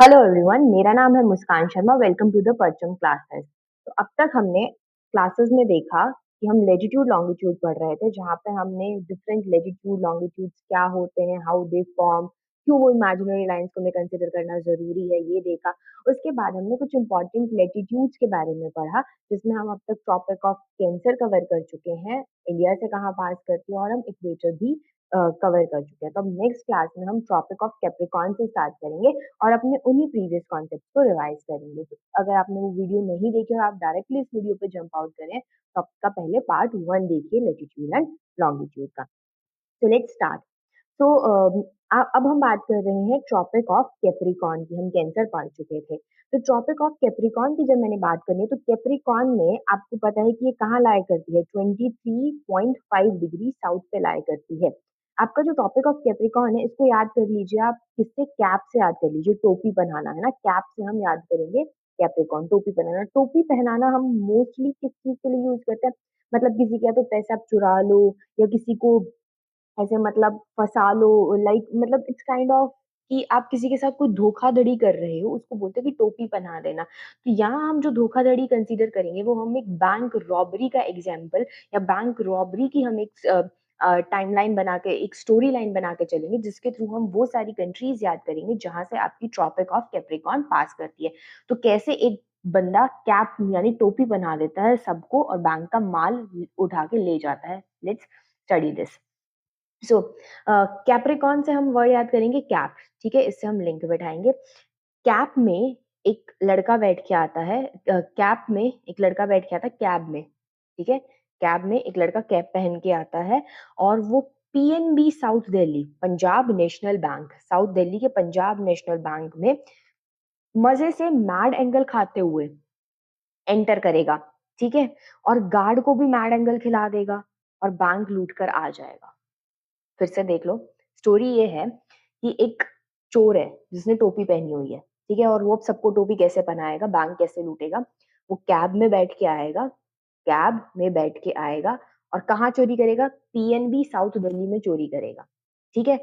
Hello everyone, मेरा नाम है मुस्कान शर्मा। वेलकम टू द परचम क्लासेस। तो अब तक हमने क्लासेस में देखा कि हम लेटिट्यूड लॉन्गिट्यूड पढ़ रहे थे, जहाँ पे हमने डिफरेंट लेटिट्यूड लॉन्गिट्यूड्स क्या होते हैं, हाउ दे फॉर्म, क्यों वो इमेजिनरी लाइंस को हमें कंसिडर करना जरूरी है, ये देखा। उसके बाद हमने कुछ इंपॉर्टेंट लेटिट्यूड्स के बारे में पढ़ा, जिसमें हम अब तक ट्रॉपिक ऑफ कैंसर कवर कर चुके हैं, इंडिया से कहाँ पास करती है, और हम इक्वेटर भी कवर कर चुके हैं। तो अब नेक्स्ट क्लास में हम ट्रॉपिक ऑफ कैप्रिकॉर्न से स्टार्ट करेंगे और अपने उन्हीं प्रीवियस कॉन्सेप्ट को रिवाइज करेंगे। तो अगर आपने वो वीडियो नहीं देखी और आप डायरेक्टली इस वीडियो पे जंप आउट करें, तो आपका पहले पार्ट 1 देखिए, लेटिट्यूड एंड लॉन्गिट्यूड का। तो लेट्स स्टार्ट। तो अब हम बात कर रहे हैं ट्रॉपिक ऑफ कैप्रिकॉर्न की। हम कैंसर पढ़ चुके थे, तो ट्रॉपिक ऑफ कैप्रिकॉर्न की जब मैंने बात करनी है, तो कैप्रिकॉर्न में आपको पता है कि ये कहाँ लाया करती है, 23.5 डिग्री साउथ पे लाया करती है। आपका जो टॉपिक ऑफ कैप्रिकॉर्न है, इसको याद कर लीजिए आप, किससे, कैप से याद कर लीजिए। टोपी पहनाना है ना, कैप से हम याद करेंगे कैप्रिकॉर्न। टोपी पहनाना, टोपी पहनाना हम मोस्टली किस चीज के लिए यूज करते हैं, मतलब किसी का तो पैसा आप चुरा लो, या किसी को ऐसे मतलब फंसा लो, लाइक मतलब इट्स काइंड ऑफ कि आप किसी के साथ कोई धोखाधड़ी कर रहे हो, उसको बोलते हैं कि टोपी पहना देना। तो यहाँ हम जो धोखाधड़ी कंसीडर करेंगे, वो हम एक बैंक रॉबरी का एग्जाम्पल, या बैंक रॉबरी की हम एक टाइमलाइन बना के, एक स्टोरी लाइन बना के चलेंगे, जिसके थ्रू हम वो सारी कंट्रीज याद करेंगे जहां से आपकी ट्रॉपिक ऑफ कैप्रिकॉर्न पास करती है। तो कैसे एक बंदा कैप यानी टोपी बना देता है सबको, और बैंक का माल उठा के ले जाता है। Let's study this. So Capricorn से हम वर्ड याद करेंगे कैप, ठीक है, इससे हम लिंक बैठाएंगे। कैप में एक लड़का बैठ के आता है, कैप में एक लड़का बैठ के आता है कैब में, ठीक है। कैब में एक लड़का कैप पहन के आता है, और वो PNB south Delhi, Punjab national bank, south Delhi के पंजाब नेशनल बैंक में मजे से मैड एंगल खाते हुए एंटर करेगा, ठीक है। और गार्ड को भी मैड एंगल खिला देगा और बैंक लूट कर आ जाएगा। फिर से देख लो। स्टोरी ये है कि एक चोर है जिसने टोपी पहनी हुई है, ठीक है, और वो अब सबको टोपी कैसे पहनाएगा, बैंक कैसे लूटेगा। वो कैब में बैठ के आएगा, कैब में बैठ के आएगा, और कहाँ चोरी करेगा, पीएनबी साउथ दिल्ली में चोरी करेगा, ठीक है।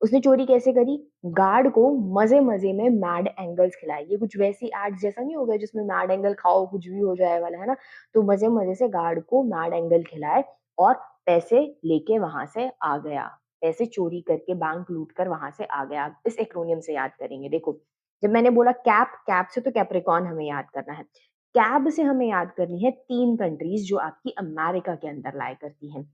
उसने चोरी कैसे करी, गार्ड को मजे मजे में मैड एंगल्स खिलाए। ये कुछ वैसी एड्स जैसा नहीं हो गया जिसमें मैड एंगल खाओ कुछ भी हो जाए वाला, है ना। तो मजे मजे से गार्ड को मैड एंगल खिलाए, और पैसे लेके वहां से आ गया। पैसे चोरी करके बैंक लूट कर वहां से आ गया। इस एक्रोनियम से याद करेंगे। देखो, जब मैंने बोला कैप, कैप से तो कैप्रिकॉर्न हमें याद करना है। कैब से हमें याद करनी है तीन कंट्रीज जो आपकी अमेरिका के अंदर लाया करती हैं।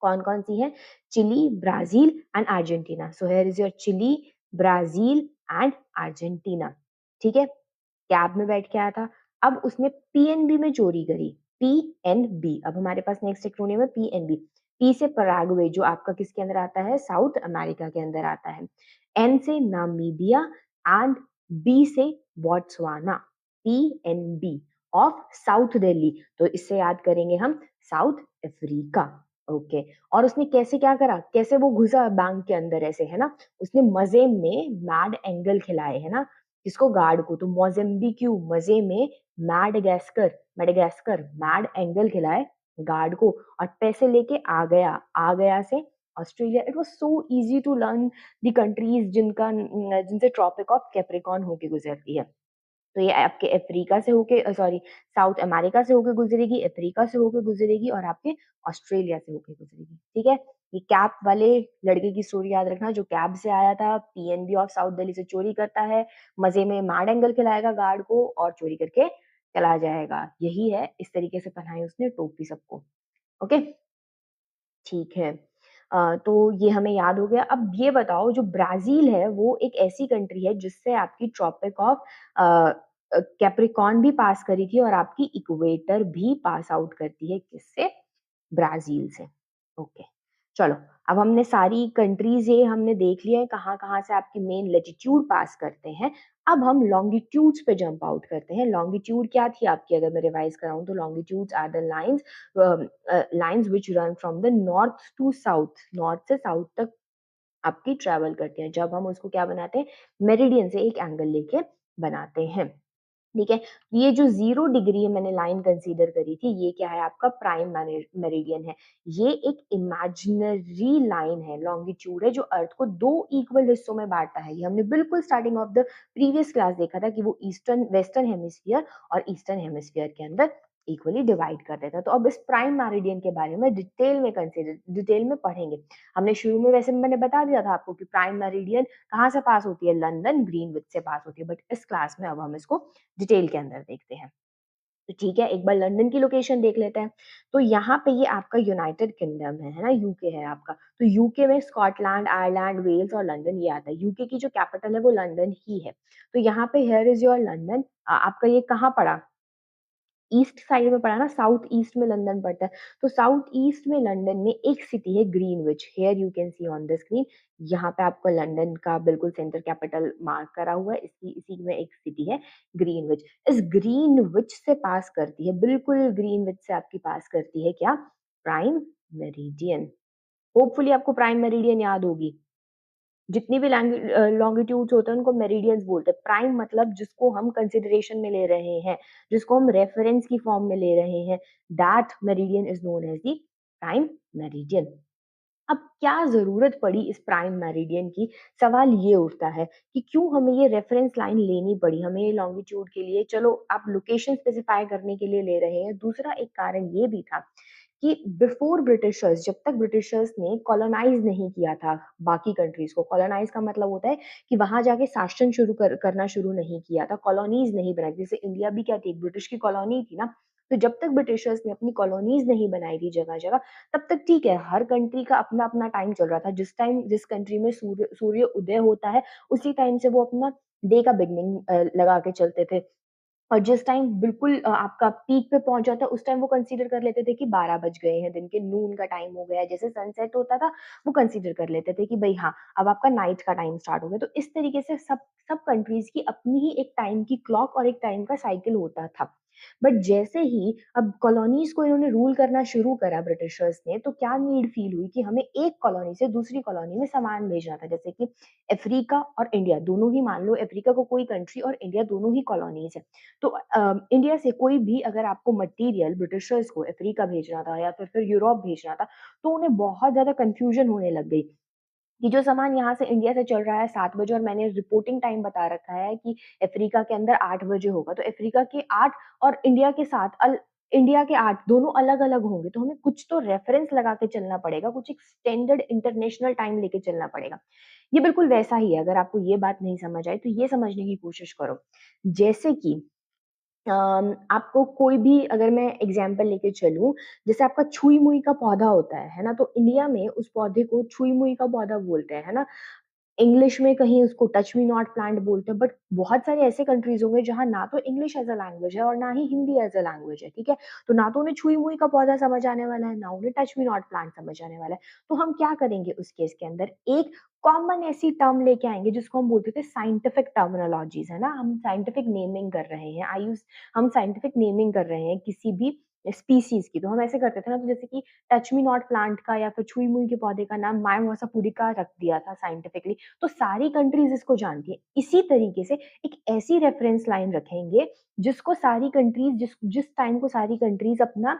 कौन कौन सी है, Chile, Brazil and Argentina. So here is your Chile, Brazil and Argentina, ठीक है। कैब में बैठ के आया था, अब उसने पीएनबी में चोरी करी। पीएनबी, अब हमारे पास नेक्स्ट एक्रोनियम है पीएनबी। पी से पराग्वे, जो आपका किसके अंदर आता है, साउथ अमेरिका के अंदर आता है। एन से नामीबिया, एंड बी से Botswana. PNB of south Delhi, तो इससे याद करेंगे हम साउथ अफ्रीका। ओके। और उसने कैसे क्या करा, कैसे वो घुसा बैंक के अंदर ऐसे, है ना। उसने मजे में मैड एंगल खिलाए, है ना, किसको, गार्ड को। तो मोजेम्बिक्यू, मजे में मैडगास्कर, मेडागास्कर मैड एंगल खिलाए गार्ड को, और पैसे लेके आ गया। आ गया से Australia. It was so easy to learn the countries जिनका जिनसे ट्रॉपिक ऑफ कैप्रिकॉर्न होके गुजरती है। तो ये आपके अफ्रीका से होके, सॉरी, साउथ अमेरिका से होके गुजरेगी, अफ्रीका से होके गुजरेगी, और आपके ऑस्ट्रेलिया से होके गुजरेगी, ठीक है। ये कैप वाले लड़के की स्टोरी याद रखना, जो कैब से आया था, पीएनबी ऑफ साउथ दिल्ली से चोरी करता है, मजे में मैड एंगल खिलाएगा गार्ड को, और चोरी करके चला जाएगा। यही है, इस तरीके से पहनाई उसने टोपी सबको। ओके, ठीक है। तो ये हमें याद हो गया। अब ये बताओ, जो ब्राजील है वो एक ऐसी कंट्री है जिससे आपकी ट्रॉपिक ऑफ कैप्रिकॉर्न भी पास करी थी, और आपकी इक्वेटर भी पास आउट करती है, किससे, ब्राजील से। ओके, चलो। अब हमने सारी कंट्रीज ये हमने देख लिया है कहाँ कहाँ से आपकी मेन लेटिट्यूड पास करते हैं। अब हम लॉन्गिट्यूड्स पे जंप आउट करते हैं। लॉन्गिट्यूड क्या थी आपकी, अगर मैं रिवाइज कराऊं, तो longitudes are the lines, lines which run from the north to south, north से साउथ तक आपकी ट्रेवल करते हैं। जब हम उसको क्या बनाते हैं, मेरिडियन से एक एंगल लेके बनाते हैं। ठीक है? ये जो 0 डिग्री है मैंने लाइन कंसीडर करी थी, ये क्या है आपका प्राइम मेरिडियन है। ये एक इमेजिनरी लाइन है, लॉन्गिट्यूड है जो अर्थ को 2 इक्वल हिस्सों में बाँटता है। ये हमने बिल्कुल starting of the previous class देखा था कि वो ईस्टर्न वेस्टर्न हेमिस्फीयर और ईस्टर्न हेमिस्फीयर के अंदर इक्वली डिवाइड कर देता है। तो अब इस प्राइम मेरिडियन के बारे में डिटेल में पढ़ेंगे। हमने शुरू में वैसे मैंने बता दिया था आपको कि प्राइम मेरिडियन कहाँ से पास होती है? लंदन ग्रीनविच से पास होती है। बट इस क्लास में अब हम इसको डिटेल के अंदर देखते हैं। तो ठीक है, एक बार लंदन की लोकेशन देख लेते हैं। तो यहाँ पे ये आपका यूनाइटेड किंगडम है ना? यूके है आपका। तो यूके में स्कॉटलैंड, आयरलैंड, वेल्स और लंदन ये आता है। यूके की जो कैपिटल है वो लंदन ही है। तो यहाँ पे हियर इज़ योर लंदन। आपका ये कहाँ पड़ा? ईस्ट साइड में पड़ा ना, साउथ ईस्ट में लंदन पड़ता है। तो साउथ ईस्ट में लंदन में एक सिटी है Greenwich, here you can see on the screen. यहाँ पे आपको लंदन का बिल्कुल सेंटर कैपिटल मार्क करा हुआ है, इसी इसी में एक सिटी है ग्रीनविच। इस ग्रीनविच से पास करती है, बिल्कुल ग्रीनविच से आपकी पास करती है क्या? Prime meridian. होपफुली आपको प्राइम मेरिडियन याद होगी। जितनी भी लॉन्गिट्यूड्स होते हैं उनको मेरिडियंस बोलते हैं। प्राइम मतलब जिसको हम कंसिडरेशन में ले रहे हैं, जिसको हम रेफरेंस की फॉर्म में ले रहे हैं, that meridian is known as the prime meridian. अब क्या ज़रूरत पड़ी इस प्राइम मेरिडियन की? सवाल ये उठता है कि क्यों हमें ये रेफरेंस लाइन लेनी पड़ी? हमें ये लॉन्गिट्यूड के लिए चलो आप लोकेशन स्पेसिफाई करने के लिए ले रहे हैं। दूसरा एक कारण ये भी था कि बिफोर ब्रिटिशर्स, जब तक ब्रिटिशर्स ने कॉलोनाइज़ नहीं किया था बाकी कंट्रीज़ को, कॉलोनाइज़ का मतलब होता है कि वहाँ जाके शासन करना शुरू नहीं किया था, कॉलोनीज़ नहीं बनाई। जैसे इंडिया भी क्या थी? एक ब्रिटिश की कॉलोनी थी ना। तो जब तक ब्रिटिशर्स ने अपनी कॉलोनीज़ नहीं बनाई थी जगह-जगह, तब तक ठीक है, हर कंट्री का अपना-अपना टाइम चल रहा था। जिस टाइम जिस कंट्री में सूर्य सूर्य उदय होता है, उसी टाइम से वो अपना डे का बिगिनिंग लगा के चलते थे। और जिस टाइम बिल्कुल आपका पीक पे पहुँच जाता है, उस टाइम वो कंसीडर कर लेते थे कि 12 बज गए हैं, दिन के नून का टाइम हो गया है। जैसे सनसेट होता था, वो कंसीडर कर लेते थे कि भई हाँ, अब आपका नाइट का टाइम स्टार्ट हो गया। तो इस तरीके से सब सब कंट्रीज़ की अपनी ही एक टाइम की क्लॉक और एक टाइम का साइकिल होता था। बट जैसे ही अब कॉलोनीज़ को इन्होंने रूल करना शुरू करा ब्रिटिशर्स ने, तो क्या नीड फ़ील हुई कि हमें एक कॉलोनी से दूसरी कॉलोनी में सामान भेजना था। जैसे कि अफ्रीका और इंडिया दोनों ही, मान लो अफ्रीका को कोई कंट्री और इंडिया दोनों ही कॉलोनीज़ हैं। तो इंडिया से कोई भी अगर आपको मटेरियल ब्रिटिशर्स को अफ्रीका भेजना था या फिर यूरोप भेजना था, तो उन्हें बहुत ज़्यादा कन्फ्यूज़न होने लग गई कि जो सामान यहाँ से इंडिया से चल रहा है 7 बजे और मैंने रिपोर्टिंग टाइम बता रखा है कि अफ्रीका के अंदर 8 बजे होगा, तो अफ्रीका के 8 और इंडिया के 8 दोनों अलग-अलग होंगे, तो हमें कुछ तो रेफरेंस लगा के चलना पड़ेगा, कुछ एक स्टैंडर्ड इंटरनेशनल टाइम लेके चलना पड़ेगा। ये बिल्कुल वैसा ही है, अगर आपको ये बात नहीं समझ आई, तो ये समझने की कोशिश करो। जैसे कि आपको कोई भी, अगर मैं एग्ज़ाम्पल लेके चलूँ, जैसे आपका छुई-मुई का पौधा होता है ना? तो इंडिया में उस पौधे को छुई-मुई का पौधा बोलते हैं, है ना? इंग्लिश में कहीं उसको टच मी नॉट प्लांट बोलते हैं, बट बहुत सारे ऐसे कंट्रीज़ होंगे जहाँ ना तो इंग्लिश एज़ अ लैंग्वेज है और ना ही हिंदी एज़ अ लैंग्वेज है, ठीक है? तो ना तो उन्हें छुई-मुई का पौधा समझ आने वाला है, ना उन्हें टच मी नॉट प्लांट समझ आने वाला है। तो हम क्या करेंगे उस केस के अंदर, एक कॉमन ऐसी टर्म लेके आएँगे जिसको हम बोलते थे साइंटिफिक टर्मिनोलॉजीज़, है ना? हम साइंटिफिक नेमिंग कर रहे हैं। हम साइंटिफिक नेमिंग कर रहे हैं किसी भी स्पीशीज़ की। तो हम ऐसे करते थे ना, तो जैसे कि टच मी नॉट प्लांट का या फिर छुई-मुई के पौधे का नाम माया पुडिका रख दिया था साइंटिफिकली। तो सारी कंट्रीज़ इसको जानती हैं। इसी तरीके से एक ऐसी रेफरेंस लाइन रखेंगे जिसको सारी कंट्रीज़, जिस जिस टाइम को सारी कंट्रीज़ अपना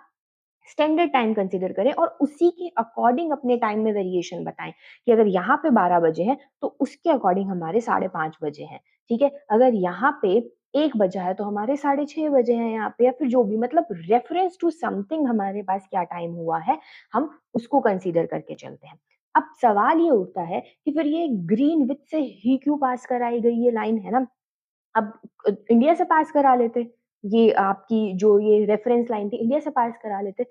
स्टैंडर्ड टाइम कंसीडर करें और उसी के अकॉर्डिंग अपने टाइम में वेरिएशन बताएँ कि अगर यहाँ पे 12 बजे हैं, तो उसके अकॉर्डिंग हमारे साढ़े 5 बजे हैं, ठीक है? अगर यहाँ पे 1 बजा है, तो हमारे साढ़े 6 बजे हैं यहाँ पे, या फिर जो भी, मतलब रेफरेंस टू समथिंग हमारे पास क्या टाइम हुआ है, हम उसको कंसीडर करके चलते हैं। अब सवाल ये उठता है कि फिर ये ग्रीनविच से ही क्यों पास कराई गई ये लाइन, है ना? अब इंडिया से पास करा लेते। ये आपकी जो ये रेफरेंस लाइन थी, इंडिया से पास करा लेते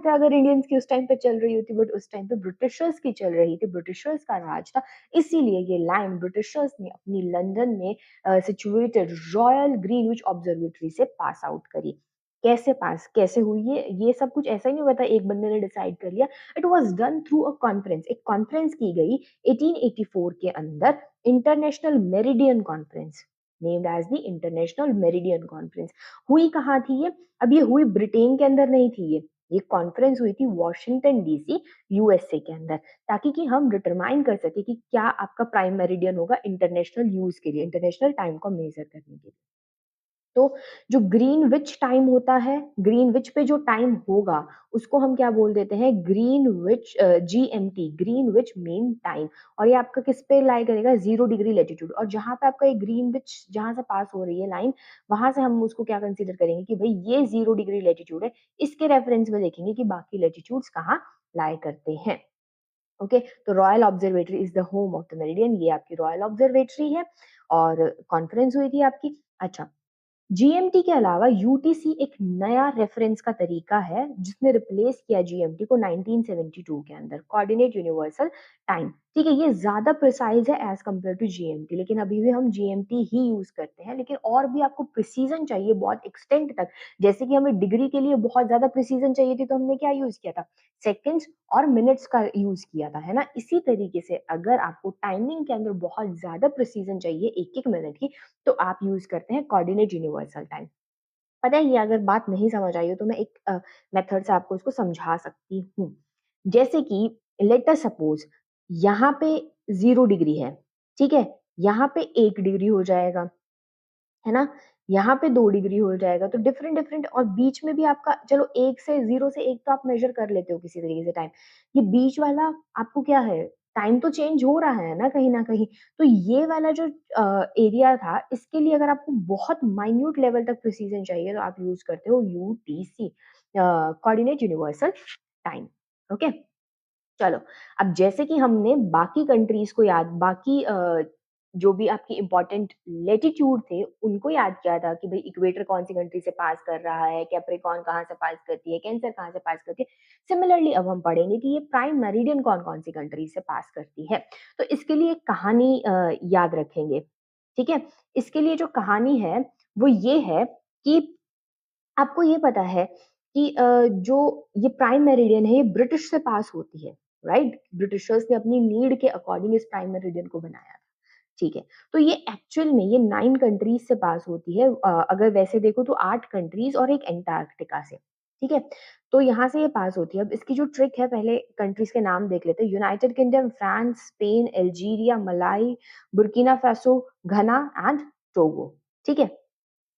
अगर इंडियंस की उस टाइम पे चल रही होती, बट उस टाइम पे ब्रिटिशर्स की चल रही थी, ब्रिटिशर्स का राज था। इसीलिए ये लाइन ब्रिटिशर्स ने अपनी लंदन में सिचुएटेड रॉयल ग्रीनविच ऑब्जर्वेटरी से पास आउट करी। कैसे हुई ये सब कुछ ऐसा ही नहीं हुआ था, एक बंदे ने डिसाइड कर लिया। It was done through a conference, एक कॉन्फ्रेंस की गई 1884 के अंदर, international meridian conference, named as the international meridian conference. हुई कहाँ थी ये? अब ये हुई ब्रिटेन के अंदर नहीं थी ये। ये कॉन्फ्रेंस हुई थी वॉशिंगटन डीसी, यूएसए के अंदर, ताकि कि हम डिटरमाइन कर सकें कि क्या आपका प्राइम मेरिडियन होगा इंटरनेशनल यूज़ के लिए, इंटरनेशनल टाइम को मेज़र करने के लिए। तो जो ग्रीनविच टाइम होता है, ग्रीनविच पे जो टाइम होगा, उसको हम क्या बोल देते हैं, Greenwich GMT, Greenwich mean time. और ये आपका किस पे लाई करेगा, 0 डिग्री लैटिट्यूड। और जहाँ पे आपका ये ग्रीनविच जहाँ से पास हो रही है लाइन, वहां से हम उसको क्या कंसीडर करेंगे कि भाई ये 0 डिग्री लैटिट्यूड है। इसके रेफरेंस में देखेंगे कि बाकी लैटिट्यूड्स कहाँ लाई करते हैं। ओके, तो royal observatory is the home of the meridian, ये आपकी रॉयल ऑब्जर्वेटरी है। और कॉन्फ्रेंस हुई थी आपकी। अच्छा, जीएमटी के अलावा यूटीसी एक नया रेफरेंस का तरीका है जिसने रिप्लेस किया जीएमटी को 1972 के अंदर, कोऑर्डिनेट यूनिवर्सल टाइम। ठीक है, ये ज्यादा प्रिसाइज है एज कम्पेयर टू जीएमटी, लेकिन अभी भी हम जीएमटी ही यूज करते हैं। लेकिन और भी आपको प्रिसीजन चाहिए बहुत एक्सटेंट तक, जैसे कि हमें डिग्री के लिए बहुत ज्यादा प्रिसीजन चाहिए थी, तो हमने क्या यूज किया था, सेकेंड्स और मिनट्स का यूज किया था, है ना। इसी तरीके से अगर आपको टाइमिंग के अंदर बहुत ज्यादा प्रिसीजन चाहिए एक एक मिनट की, तो आप यूज करते हैं कोऑर्डिनेट यूनिवर्सल टाइम। पता है, ये अगर बात नहीं समझ आई हो तो मैं एक मेथड से आपको इसको समझा सकती हूँ। जैसे कि लेट अस सपोज यहाँ पे 0 डिग्री है, ठीक है, यहाँ पे 1 डिग्री हो जाएगा, है ना, यहाँ पे 2 डिग्री हो जाएगा, तो डिफरेंट डिफरेंट। और बीच में भी आपका, चलो 1 से 0 से 1 तो आप मेजर कर लेते हो किसी तरीके से टाइम, ये बीच वाला आपको क्या है, टाइम तो चेंज हो रहा है ना कहीं ना कहीं। तो ये वाला जो एरिया था, इसके लिए अगर आपको बहुत माइन्यूट लेवल तक प्रिसीजन चाहिए तो आप यूज करते हो UTC, coordinate universal time. Okay, चलो, अब जैसे कि हमने बाकी कंट्रीज को याद, बाकी जो भी आपकी इंपॉर्टेंट लेटिट्यूड थे उनको याद किया था कि भाई इक्वेटर कौन सी कंट्री से पास कर रहा है, कैप्रिकॉर्न कहाँ से पास करती है, कैंसर कहाँ से पास करती है। सिमिलरली अब हम पढ़ेंगे कि ये प्राइम मेरिडियन कौन कौन सी कंट्री से पास करती है। तो इसके लिए एक कहानी याद रखेंगे, ठीक है। इसके लिए जो कहानी है वो ये है कि आपको ये पता है कि जो ये प्राइम मेरिडियन है, ये ब्रिटिश से पास होती है, राइट। ब्रिटिशर्स ने अपनी नीड के अकॉर्डिंग इस प्राइम मेरिडियन को बनाया था, ठीक है। तो ये एक्चुअल में ये 9 कंट्रीज से पास होती है, अगर वैसे देखो तो 8 कंट्रीज और एक एंटार्क्टिका से, ठीक है। तो यहाँ से ये पास होती है। अब इसकी जो ट्रिक है, पहले कंट्रीज के नाम देख लेते हैं, United kingdom, France, Spain, Algeria, मलाई, बुर्किना फासो, घना एंड टोगो, ठीक है।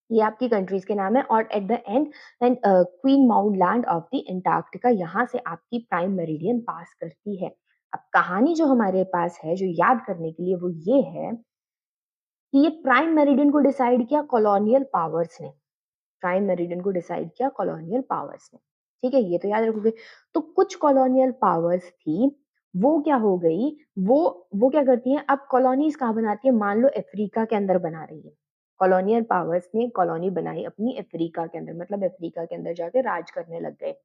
ये आपकी कंट्रीज के नाम है। और at the end and queen mount land of the Antarctica, यहाँ से आपकी प्राइम मेरिडियन पास करती है। अब कहानी जो हमारे पास है, जो याद करने के लिए, वो ये है कि ये प्राइम मेरिडियन को डिसाइड किया कॉलोनियल पावर्स ने। प्राइम मेरिडियन को डिसाइड किया कॉलोनियल पावर्स ने, ठीक है, ये तो याद रखोगे। तो कुछ कॉलोनियल पावर्स थी, वो क्या हो गई, वो वो क्या करती हैं, अब कॉलोनीज कहाँ बनाती है, मान लो अफ्रीका के अंदर बना रही है। कॉलोनियल पावर्स ने कॉलोनी बनाई अपनी अफ्रीका के अंदर, मतलब अफ्रीका के अंदर जाके राज करने लग गए।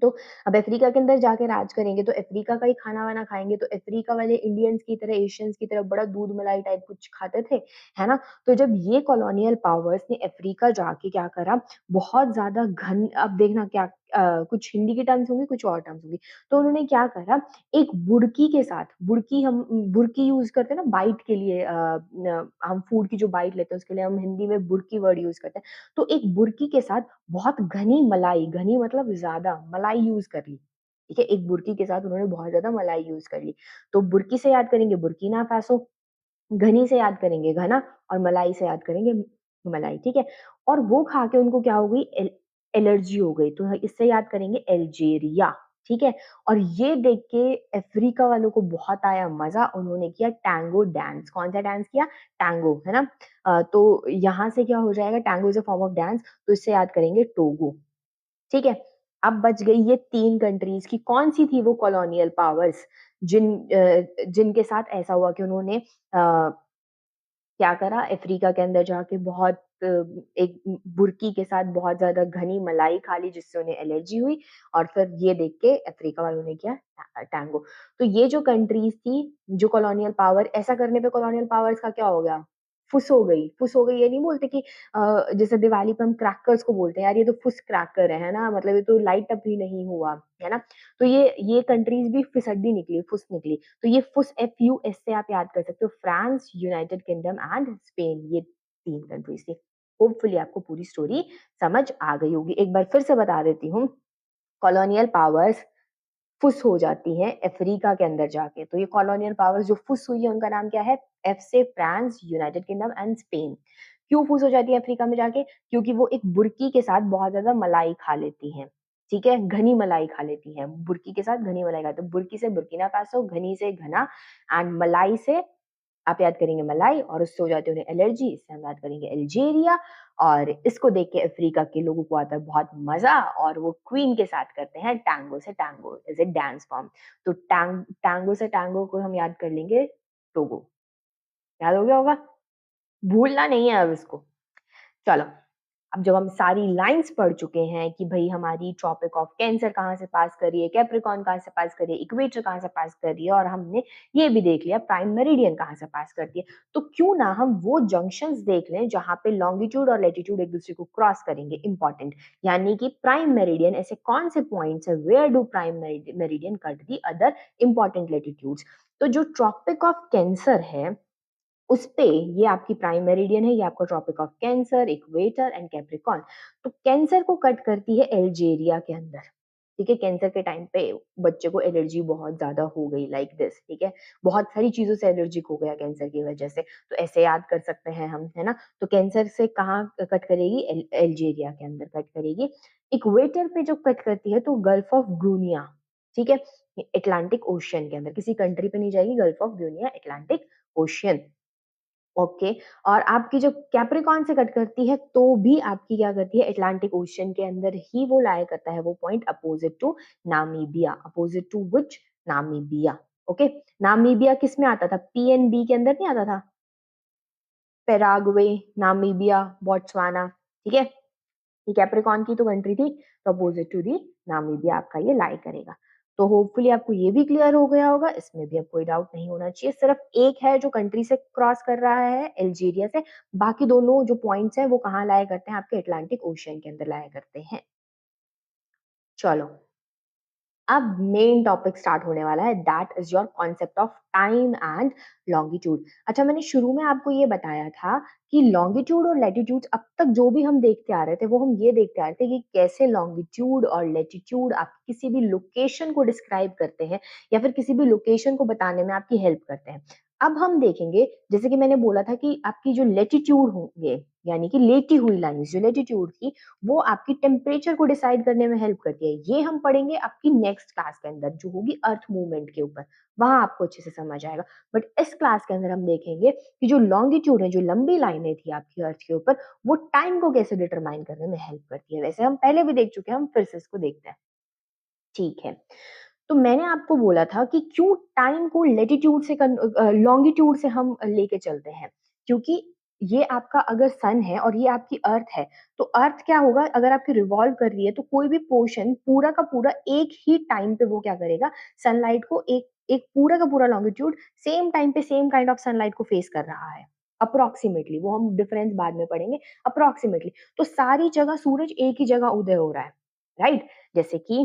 तो अब अफ्रीका के अंदर जाके राज करेंगे तो अफ्रीका का ही खाना वाना खाएंगे, तो अफ्रीका वाले इंडियंस की तरह, एशियंस की तरह बड़ा दूध मलाई टाइप कुछ खाते थे, है ना। तो जब ये कॉलोनियल पावर्स ने अफ्रीका जाके क्या करा, बहुत ज्यादा घन, अब देखना क्या, कुछ हिंदी के टर्म्स होंगे, कुछ और टर्म्स होंगे। तो उन्होंने क्या करा, एक बुड़की के साथ, बुड़की, हम बुड़की यूज करते हैं ना बाइट के लिए, हम फूड की जो बाइट लेते हैं उसके लिए हम हिंदी में बुड़की वर्ड यूज करते हैं। तो एक बुर्की के साथ बहुत घनी मलाई, घनी मतलब ज्यादा मलाई यूज कर ली, ठीक है। एक बुर्की के साथ उन्होंने बहुत ज्यादा मलाई यूज कर ली। तो बुर्की से याद करेंगे बुर्किना फासो, घनी से याद करेंगे घना, और मलाई से याद करेंगे मलाई, ठीक है। और वो खा के उनको क्या हो गई, एलर्जी हो गई, तो इससे याद करेंगे अल्जीरिया, ठीक है। और ये देख के अफ्रीका वालों को बहुत आया मजा, उन्होंने किया टैंगो डांस। कौन सा डांस किया, टैंगो, है ना। तो यहाँ से क्या हो जाएगा, tango is a form of dance, तो इससे याद करेंगे टोगो, ठीक है। अब बच गई ये 3 कंट्रीज की, कौन सी थी वो कॉलोनियल पावर्स जिनके साथ ऐसा हुआ कि उन्होंने क्या करा, अफ्रीका के अंदर जाके बहुत एक बुर्की के साथ बहुत ज्यादा घनी मलाई खा ली जिससे उन्हें एलर्जी हुई। और फिर ये देख के अफ्रीका वालों ने किया टैंगो। तो ये जो कंट्रीज थी, जो कॉलोनियल पावर, ऐसा करने पे कॉलोनियल पावर्स का क्या हो गया, फुस हो गई। फुस हो गई ये नहीं बोलते कि जैसे दिवाली पे हम क्रैकर्स को बोलते हैं, यार ये तो फुस क्रैकर है ना, मतलब ये तो लाइट अप ही नहीं हुआ, है ना। तो ये कंट्रीज भी फिसड्डी निकली, फुस निकली। तो ये फुस, FUS से आप याद कर सकते हो, France, United kingdom and Spain, ये 3 कंट्रीज थी। होपफुली आपको पूरी स्टोरी समझ आ गई होगी। एक बार फिर से बता देती हूँ, कॉलोनियल पावर्स फुस हो जाती हैं अफ्रीका के अंदर जाके। तो ये कॉलोनियल पावर्स जो फुस हुई है उनका नाम क्या है, F से France, United kingdom and Spain. क्यों फूस हो जाती है अफ्रीका में जाके? क्योंकि वो एक बुर्की के साथ बहुत ज्यादा मलाई खा लेती हैं, ठीक है, घनी मलाई खा लेती हैं, बुर्की के साथ घनी मलाई खाते हैं। बुर्की से बुर्किना फासो, घनी से घना, एंड मलाई से आप याद करेंगे मलाई, और उससे हो जाती है उन्हें एलर्जी, इससे हम याद करेंगे अल्जीरिया। और इसको देख के अफ्रीका के लोगों को आता है बहुत मजा, और वो क्वीन के साथ करते हैं टैंगो से tango as a dance form. तो टैंगो से टैंगो को हम याद कर लेंगे टोगो। याद हो गया होगा, भूलना नहीं है अब इसको। चलो, अब जब हम सारी लाइंस पढ़ चुके हैं कि भाई हमारी ट्रॉपिक ऑफ कैंसर कहाँ से पास कर रही है, कैप्रिकॉर्न कहाँ से पास कर रही है, इक्वेटर कहाँ से पास कर रही है, और हमने ये भी देख लिया प्राइम मेरिडियन कहाँ से पास करती है, तो क्यों ना हम वो जंक्शंस देख लें जहां पे लॉन्गिट्यूड और लेटिट्यूड एक दूसरे को क्रॉस करेंगे, इंपॉर्टेंट। यानी कि प्राइम मेरिडियन ऐसे कौन से पॉइंट्स है, where do prime meridian cut the other important latitudes. तो जो ट्रॉपिक ऑफ कैंसर है उस पे, ये आपकी प्राइम मेरिडियन है, ये आपका tropic of cancer, equator and Capricorn. तो कैंसर को कट करती है अल्जीरिया के अंदर, ठीक है। कैंसर के टाइम पे बच्चे को एलर्जी बहुत ज्यादा हो गई, लाइक दिस, ठीक है, बहुत सारी चीजों से एलर्जिक हो गया कैंसर की वजह से, तो ऐसे याद कर सकते हैं हम, है ना। तो कैंसर से कहाँ कट करेगी, अल्जीरिया के अंदर कट करेगी। इक्वेटर पे जो कट करती है तो गल्फ ऑफ गुनिया, ठीक है, अटलांटिक ओशियन के अंदर, किसी कंट्री पे नहीं जाएगी, Gulf of Guinea, Atlantic Ocean. Okay, और आपकी जो कैप्रिकॉर्न से कट करती है तो भी आपकी क्या करती है, अटलांटिक ओशियन के अंदर ही वो लाया करता है वो point, opposite to Namibia, opposite to which, Namibia. Okay, Namibia किस में आता था, पीएनबी के अंदर नहीं आता था, पेराग्वे, नामीबिया, बोट्सवाना, ठीक है। ये कैप्रिकॉर्न की तो कंट्री थी, तो अपोजिट टू दी नामीबिया आपका ये लाई करेगा। तो होपफुली आपको ये भी क्लियर हो गया होगा, इसमें भी अब कोई डाउट नहीं होना चाहिए। सिर्फ एक है जो कंट्री से क्रॉस कर रहा है, अल्जीरिया से, बाकी दोनों जो पॉइंट्स हैं वो कहाँ लाया करते हैं, आपके अटलांटिक ओशियन के अंदर लाया करते हैं। चलो, अब मेन टॉपिक स्टार्ट होने वाला है, that is your concept of time and longitude. अच्छा, मैंने शुरू में आपको ये बताया था कि लॉन्गिट्यूड और लैटिट्यूड अब तक जो भी हम देखते आ रहे थे वो हम ये देखते आ रहे थे कि कैसे लॉन्गिट्यूड और लैटिट्यूड आप किसी भी लोकेशन को डिस्क्राइब करते हैं या फिर किसी भी लोकेशन को बताने में आपकी हेल्प करते हैं। अब हम देखेंगे, जैसे कि मैंने बोला था कि आपकी जो लेटिट्यूड होंगे, यानी कि लेटी हुई लाइन, जो लेटिट्यूड थी वो आपकी टेम्परेचर को डिसाइड करने में हेल्प करती है। ये हम पढ़ेंगे आपकी नेक्स्ट क्लास के अंदर, जो होगी अर्थ मूवमेंट के ऊपर, वहां आपको अच्छे से समझ आएगा। बट इस क्लास के अंदर हम देखेंगे कि जो लॉन्गिट्यूड है, जो लंबी लाइनें थी आपकी अर्थ के ऊपर, वो टाइम को कैसे डिटरमाइन करने में हेल्प करती है। वैसे हम पहले भी देख चुके हैं, हम फिर से इसको देखते हैं, ठीक है। तो मैंने आपको बोला था कि क्यों टाइम को लेटिट्यूड से लॉन्गिट्यूड से हम लेके चलते हैं, क्योंकि ये आपका अगर सन है और ये आपकी अर्थ है, तो अर्थ क्या होगा, अगर आपकी रिवॉल्व कर रही है तो कोई भी पोर्शन पूरा का पूरा एक ही टाइम पे वो क्या करेगा, सनलाइट को एक एक पूरा का पूरा लॉन्गिट्यूड सेम टाइम पे सेम काइंड ऑफ सनलाइट को फेस कर रहा है, अप्रोक्सीमेटली। वो हम डिफरेंस बाद में पढ़ेंगे, अप्रोक्सीमेटली। तो सारी जगह सूरज एक ही जगह उदय हो रहा है, राइट। जैसे कि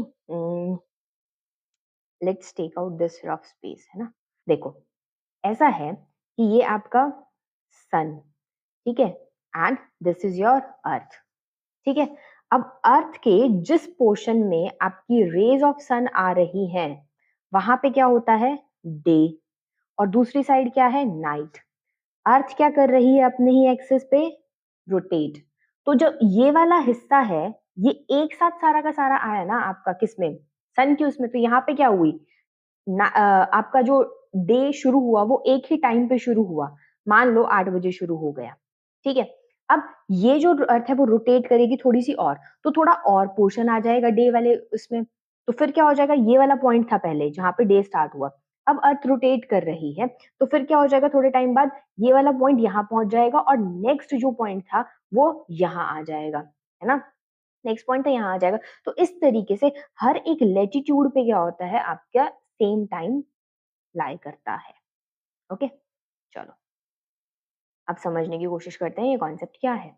let's take out this rough space, है ना। देखो, ऐसा है कि ये आपका सन, ठीक है, and this is your earth, ठीक है। अब अर्थ के जिस पोर्शन में आपकी रेज ऑफ सन आ रही है, वहां पे क्या होता है, डे, और दूसरी साइड क्या है, नाइट। अर्थ क्या कर रही है अपने ही एक्सिस पे, रोटेट। तो जो ये वाला हिस्सा है, ये एक साथ सारा का सारा आया ना आपका किसमें, सन की उसमें, तो यहाँ पे क्या हुई आपका जो डे शुरू हुआ वो एक ही टाइम पे शुरू हुआ, मान लो 8 बजे शुरू हो गया, ठीक है। अब ये जो अर्थ है वो रोटेट करेगी थोड़ी सी और, तो थोड़ा और पोर्शन आ जाएगा डे वाले उसमें, तो फिर क्या हो जाएगा, ये वाला पॉइंट था पहले जहां पे डे स्टार्ट हुआ, अब अर्थ रोटेट कर रही है, तो फिर क्या हो जाएगा, थोड़े टाइम बाद ये वाला पॉइंट यहाँ पहुंच जाएगा और नेक्स्ट जो पॉइंट था वो यहाँ आ जाएगा, है ना। नेक्स्ट पॉइंट था यहाँ आ जाएगा। तो इस तरीके से हर एक लेटिट्यूड पे क्या होता है, आपका सेम टाइम लाई करता है। ओके, चलो अब समझने की कोशिश करते हैं ये कॉन्सेप्ट क्या है।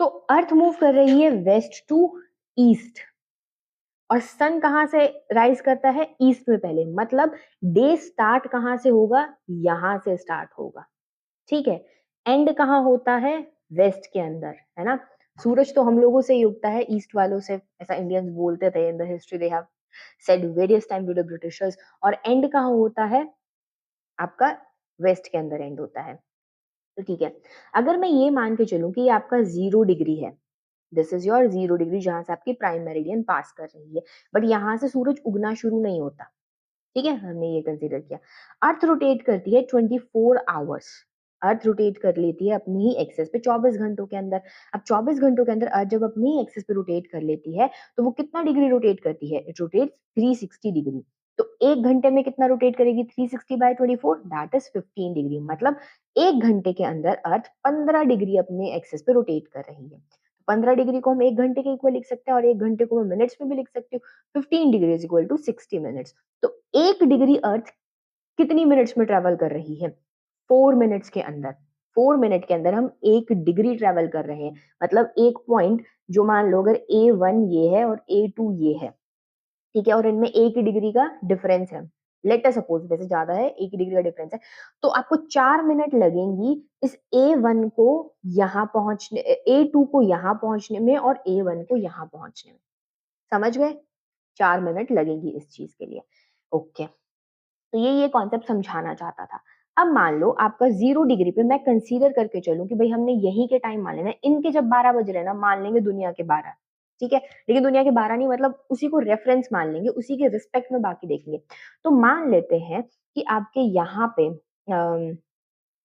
तो अर्थ मूव कर रही है वेस्ट टू ईस्ट, और सन कहाँ से राइज करता है, ईस्ट में पहले, मतलब डे स्टार्ट कहाँ से होगा, यहां से स्टार्ट होगा, ठीक है। एंड कहाँ होता है, वेस्ट के अंदर, है ना। सूरज तो हम लोगों से ही उगता है, ईस्ट वालों से, ऐसा इंडियंस बोलते थे, in the history they have said various time to the Britishers. और एंड कहाँ होता है आपका, वेस्ट के अंदर एंड होता है। तो ठीक है, अगर मैं ये मान के चलूँ कि ये आपका 0 डिग्री है, दिस इज़ योर 0 डिग्री जहाँ से आपकी प्राइम मेरिडियन पास कर रही है, बट यहाँ से सूरज उगना शुरू नहीं होता, ठीक है? हमने ये कंसीडर किया। अर्थ रोटेट करती है 24 आवर्स, अर्थ रोटेट कर लेती है अपनी ही एक्सिस पे 24 घंटों के अंदर। अब 24 घंटों के अंदर अर्थ जब अपनी ही एक्सिस पे रोटेट कर लेती है, तो वो कितना डिग्री रोटेट करती है? It rotates 360 degree. तो 1 घंटे में कितना रोटेट करेगी 360 बाय 24? That is 15 degree. मतलब 1 घंटे के अंदर अर्थ 15 डिग्री अपने एक्सिस पे रोटेट कर रही है। 15 डिग्री को हम 1 घंटे के इक्वल लिख सकते हैं और 1 घंटे को मैं मिनट्स में भी लिख सकती हूँ। 15 degree is equal to 60 minutes. तो 1 डिग्री अर्थ कितनी मिनट्स में ट्रैवल कर रही है? 4 मिनट्स के अंदर। 4 मिनट के अंदर हम 1 डिग्री ट्रैवल कर रहे हैं। मतलब एक पॉइंट जो मान लो अगर A1 ये है और A2 ये है, ठीक है? और इनमें 1 डिग्री का डिफरेंस है। लेट अस सपोज वैसे ज़्यादा है, 1 डिग्री का डिफरेंस है। तो आपको 4 मिनट लगेंगी इस A1 को यहाँ पहुँचने A2 को यहाँ पहुँचने में और A1 को यहाँ पहुँचने में। समझ गए? 4 मिनट लगेंगी इस चीज़ के लिए। ओके। तो ये कॉन्सेप्ट समझाना चाहता था। अब मान लो आपका 0 डिग्री पे मैं कंसीडर करके चलूँ कि भई हमने यहीं के टाइम मान लेना है, इनके जब 12 बज रहे हैं ना, मान लेंगे दुनिया के 12, ठीक है? लेकिन दुनिया के 12 नहीं मतलब उसी को रेफरेंस मान लेंगे, उसी के रिस्पेक्ट में बाकी देखेंगे। तो मान लेते हैं कि आपके यहाँ पे